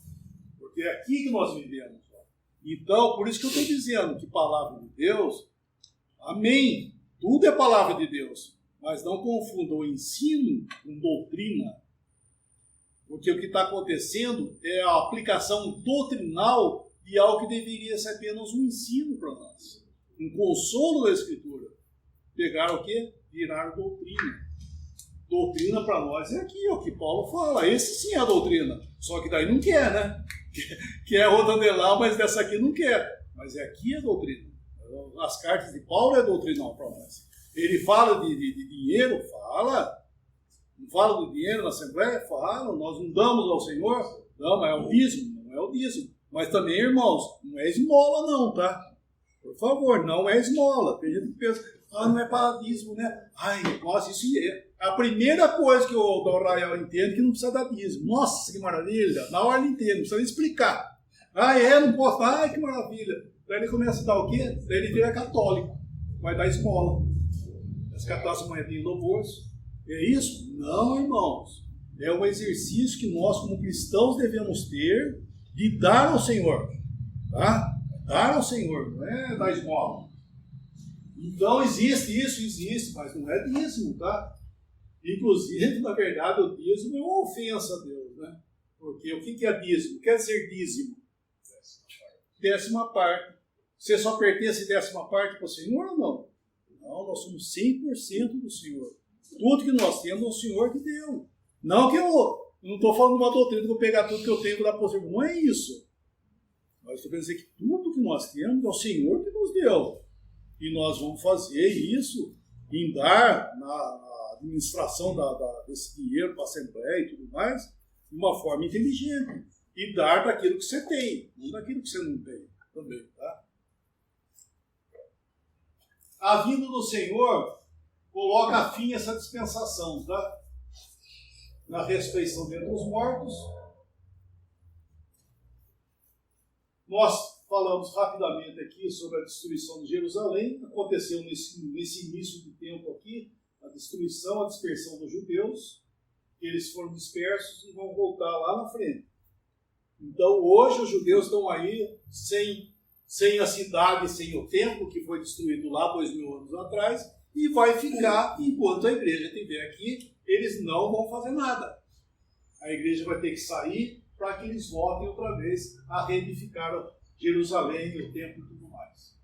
Porque é aqui que nós vivemos. Então, por isso que eu estou dizendo que palavra de Deus, amém. Tudo é palavra de Deus. Mas não confunda o ensino com doutrina. Porque o que está acontecendo é a aplicação doutrinal de algo que deveria ser apenas um ensino para nós. Um consolo da Escritura. Pegaram o quê? Viraram doutrina. Doutrina para nós é aqui, o que Paulo fala. Esse sim é a doutrina. Só que daí não quer, né? Quer outra de lá, mas dessa aqui não quer. Mas aqui é doutrina. As cartas de Paulo é doutrinal para nós. Ele fala de dinheiro? Fala. Não fala do dinheiro na Assembleia? Fala. Nós não damos ao Senhor? Não, é o dízimo. Não é o dízimo. Mas também, irmãos, não é esmola não, tá? Por favor, não é esmola. Tem gente que pensa, não é para dízimo, né? Ai, nossa, isso é a primeira coisa que o Rael entende, que não precisa dar dízimo. Nossa, que maravilha. Na hora ele entende, não precisa nem explicar. Não posso. Ai, que maravilha. Daí ele começa a dar o quê? Daí ele vira católico. Vai dar esmola. Vai catar essa moedinha no bolso. É isso? Não, irmãos. É um exercício que nós, como cristãos, devemos ter de dar ao Senhor. Tá? Dar ao Senhor, não é dar esmola. Então existe, mas não é dízimo, tá? Inclusive, na verdade, o dízimo é uma ofensa a Deus, né? Porque o que é dízimo? Quer dizer dízimo? 10ª. Você só pertence 10ª para o Senhor ou não? Não, nós somos 100% do Senhor. Tudo que nós temos é o Senhor que deu. Não que eu não estou falando uma doutrina que eu vou pegar tudo que eu tenho e dar para o Senhor. Não é isso. Mas estou querendo dizer que tudo que nós temos é o Senhor que nos deu. E nós vamos fazer isso em dar na administração desse dinheiro para a Assembleia e tudo mais, de uma forma inteligente. E dar daquilo que você tem, não daquilo que você não tem também, tá? A vinda do Senhor coloca fim a essa dispensação, tá? Na ressurreição dentre os mortos. Nós falamos rapidamente aqui sobre a destruição de Jerusalém. Aconteceu nesse início do tempo aqui, a destruição, a dispersão dos judeus. Eles foram dispersos e vão voltar lá na frente. Então, hoje, os judeus estão aí sem a cidade, sem o templo, que foi destruído lá 2000 anos atrás, e vai ficar, enquanto a igreja estiver aqui, eles não vão fazer nada. A igreja vai ter que sair para que eles voltem outra vez a reedificar Jerusalém, o templo e tudo mais.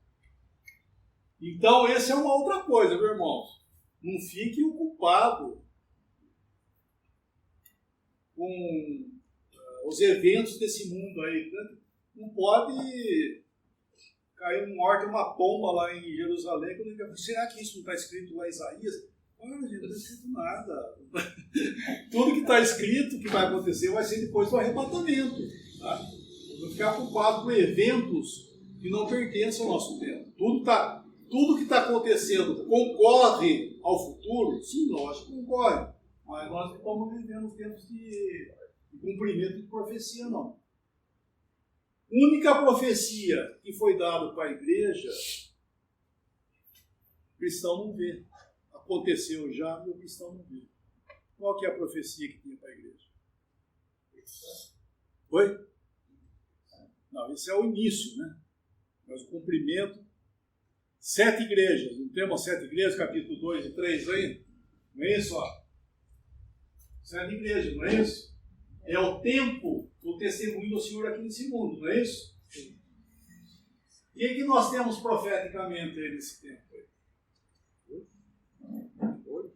Então, essa é uma outra coisa, meu irmão. Não fique ocupado com os eventos desse mundo aí. Né? Não pode cair um morto, uma bomba lá em Jerusalém. Será que isso não está escrito lá em Isaías? Olha, gente, não está escrito nada. Tudo que está escrito que vai acontecer vai ser depois do arrebatamento. Tá? Não ficar ocupado com eventos que não pertencem ao nosso tempo. Tudo que está acontecendo concorre ao futuro? Sim, lógico, concorre. Mas nós não estamos vivendo os tempos de cumprimento de profecia, não. A única profecia que foi dada para a igreja, o cristão não vê. Aconteceu já e o cristão não vê. Qual que é a profecia que tinha para a igreja? Oi? Não, esse é o início, né? Mas o cumprimento. 7 igrejas, não temos 7 igrejas, capítulo 2 e 3 aí? Não é isso? 7 igrejas, não é isso? É o tempo do testemunho do Senhor aqui nesse mundo, não é isso? Sim. O que nós temos profeticamente aí nesse tempo?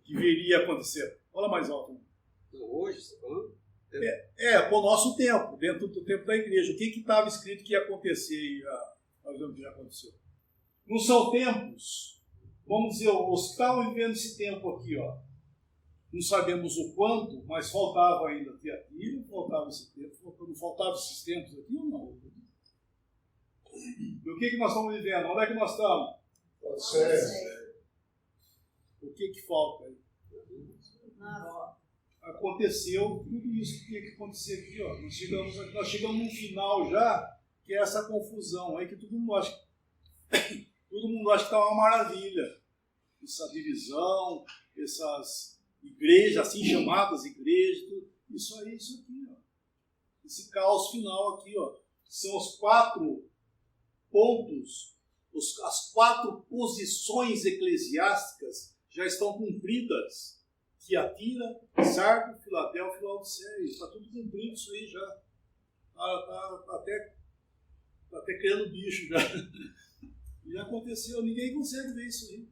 Que viria a acontecer? Fala mais alto. Hoje, você tá falando? Para o nosso tempo, dentro do tempo da igreja. O que estava escrito que ia acontecer e nós vemos que já aconteceu. Não são tempos, vamos dizer, os que estavam vivendo esse tempo aqui, ó. Não sabemos o quanto, mas faltava ainda ter aqui, não faltava esse tempo, não faltava esses tempos aqui ou não? E o que nós estamos vivendo? Onde é que nós estamos? Pode ser. O que falta aí? aconteceu tudo isso que tinha que acontecer aqui, ó. Nós chegamos no final já, que é essa confusão aí que todo mundo acha que está uma maravilha. Essa divisão, essas igrejas, assim chamadas igrejas, isso aqui, ó. Esse caos final aqui, ó. São os 4 pontos, as 4 posições eclesiásticas já estão cumpridas. Tiatira, Sardo, Filadélfia e Laodiceia. Está tudo cumprido isso aí já. Está até criando bicho já. Já aconteceu, ninguém consegue ver isso aí.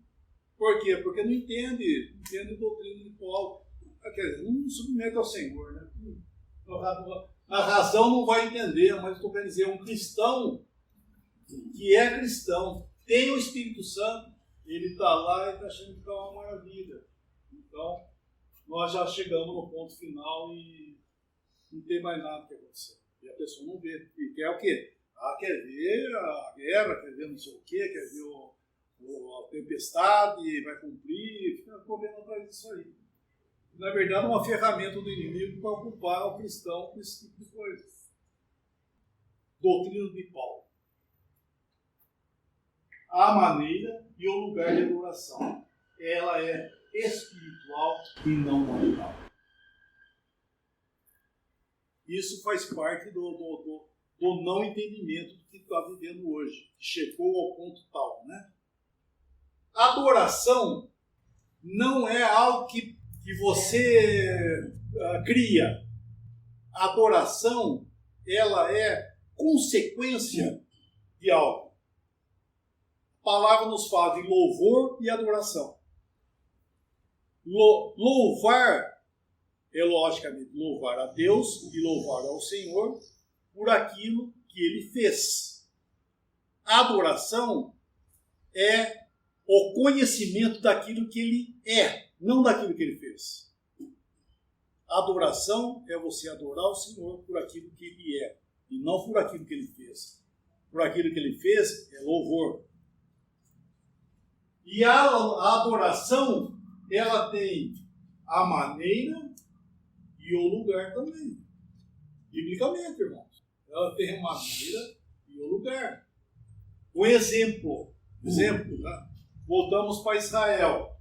Por quê? Porque não entende a doutrina de Paulo. Quer dizer, não submete ao Senhor, né? A razão não vai entender, mas estou querendo dizer, um cristão que é cristão, tem o Espírito Santo, ele está lá e está achando que está uma maravilha. Então, nós já chegamos no ponto final e não tem mais nada que acontecer. E a pessoa não vê. E quer o quê? Quer ver a guerra, quer ver não sei o quê, quer ver a tempestade, vai cumprir, fica correndo atrás disso aí. Na verdade, é uma ferramenta do inimigo para ocupar o cristão com esse tipo de coisa. Doutrina de Paulo. A maneira e o lugar de adoração. Ela é espiritual e não natural. Isso faz parte do não entendimento do que está vivendo hoje, que chegou ao ponto tal, né? Adoração não é algo que você cria. Adoração, ela é consequência de algo. A palavra nos fala de louvor e adoração. Louvar é, logicamente, louvar a Deus e louvar ao Senhor por aquilo que Ele fez. A adoração é o conhecimento daquilo que Ele é, não daquilo que Ele fez. A adoração é você adorar o Senhor por aquilo que Ele é, e não por aquilo que Ele fez. Por aquilo que Ele fez é louvor. E a adoração, ela tem a maneira e o lugar também. Biblicamente, irmãos. Ela tem a maneira e o lugar. Um exemplo, tá? Voltamos para Israel.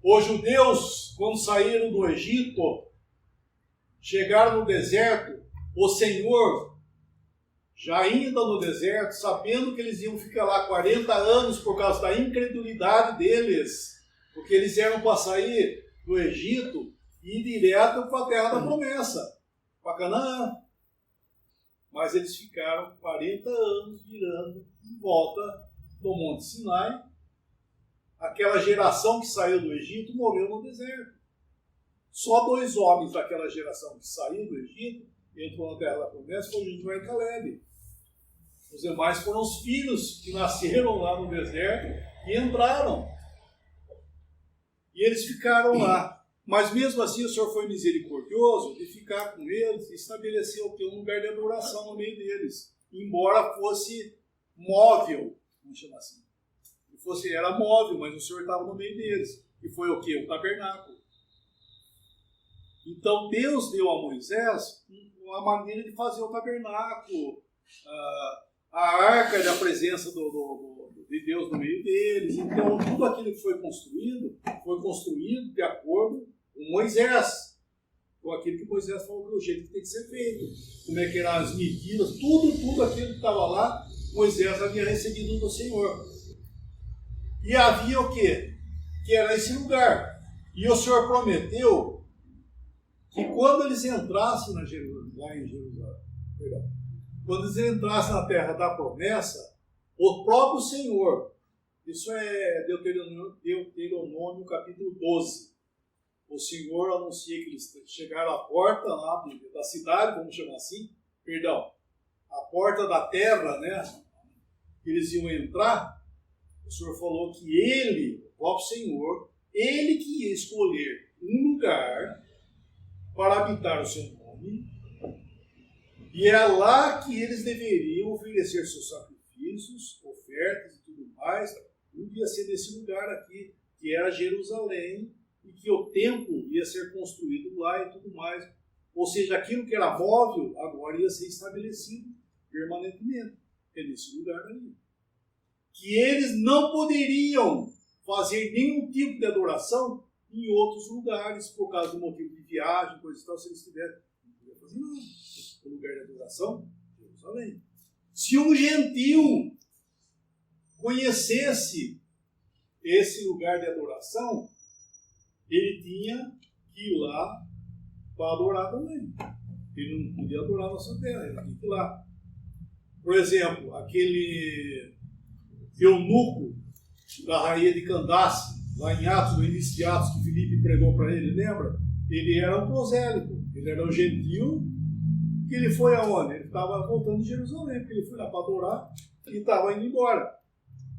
Os judeus, quando saíram do Egito, chegaram no deserto, o Senhor, já ainda no deserto, sabendo que eles iam ficar lá 40 anos por causa da incredulidade deles, porque eles eram para sair do Egito e ir direto para a terra da promessa, para Canaã. Mas eles ficaram 40 anos virando em volta do Monte Sinai. Aquela geração que saiu do Egito morreu no deserto. Só 2 homens daquela geração que saiu do Egito entrou na terra da promessa, foi Josué e Caleb. Os demais foram os filhos que nasceram lá no deserto e entraram. E eles ficaram lá. Mas mesmo assim o Senhor foi misericordioso de ficar com eles e estabeleceu um lugar de adoração no meio deles. Embora fosse móvel, vamos chamar assim. Era móvel, mas o Senhor estava no meio deles. E foi o quê? O tabernáculo. Então Deus deu a Moisés uma maneira de fazer o tabernáculo, a arca da presença de Deus no meio deles. Então tudo aquilo que foi construído de acordo com Moisés, com aquilo que Moisés falou que é o jeito que tem que ser feito, como é que eram as medidas, tudo aquilo que estava lá, Moisés havia recebido do Senhor. E havia o quê? Que era esse lugar. E o Senhor prometeu que quando eles entrassem lá em Jerusalém, quando eles entrassem na terra da promessa, o próprio Senhor, isso é Deuteronômio capítulo 12, o Senhor anuncia que eles chegaram à porta lá da cidade, vamos chamar assim, a porta da terra, né, que eles iam entrar. O Senhor falou que Ele, o próprio Senhor, Ele que ia escolher um lugar para habitar o seu nome, e é lá que eles deveriam oferecer seus sacrifícios, ofertas e tudo mais. Tudo ia ser nesse lugar aqui, que era Jerusalém, e que o templo ia ser seja, aquilo que era móvel agora ia ser estabelecido permanentemente. É nesse lugar ali. Que eles não poderiam fazer nenhum tipo de adoração em outros lugares, por causa do motivo de viagem, coisa e tal, se eles tiverem. Não podia fazer nada. O lugar de adoração, Jerusalém. Se um gentil conhecesse esse lugar de adoração, ele tinha que ir lá para adorar também. Ele não podia adorar a nossa terra, ele tinha que ir lá. Por exemplo, aquele eunuco da rainha de Candace, lá em Atos, no início de Atos, que Filipe pregou para ele, lembra? Ele era um prosélito, ele era um gentil, que ele foi aonde? Ele estava voltando de Jerusalém, porque ele foi lá para adorar e estava indo embora.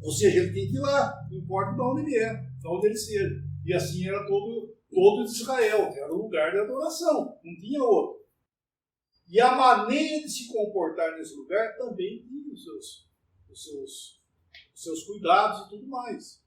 Ou seja, ele tem que ir lá, não importa de onde ele é, de onde ele seja. E assim era todo Israel, era um lugar de adoração, não tinha outro. E a maneira de se comportar nesse lugar também tinha os seus cuidados e tudo mais.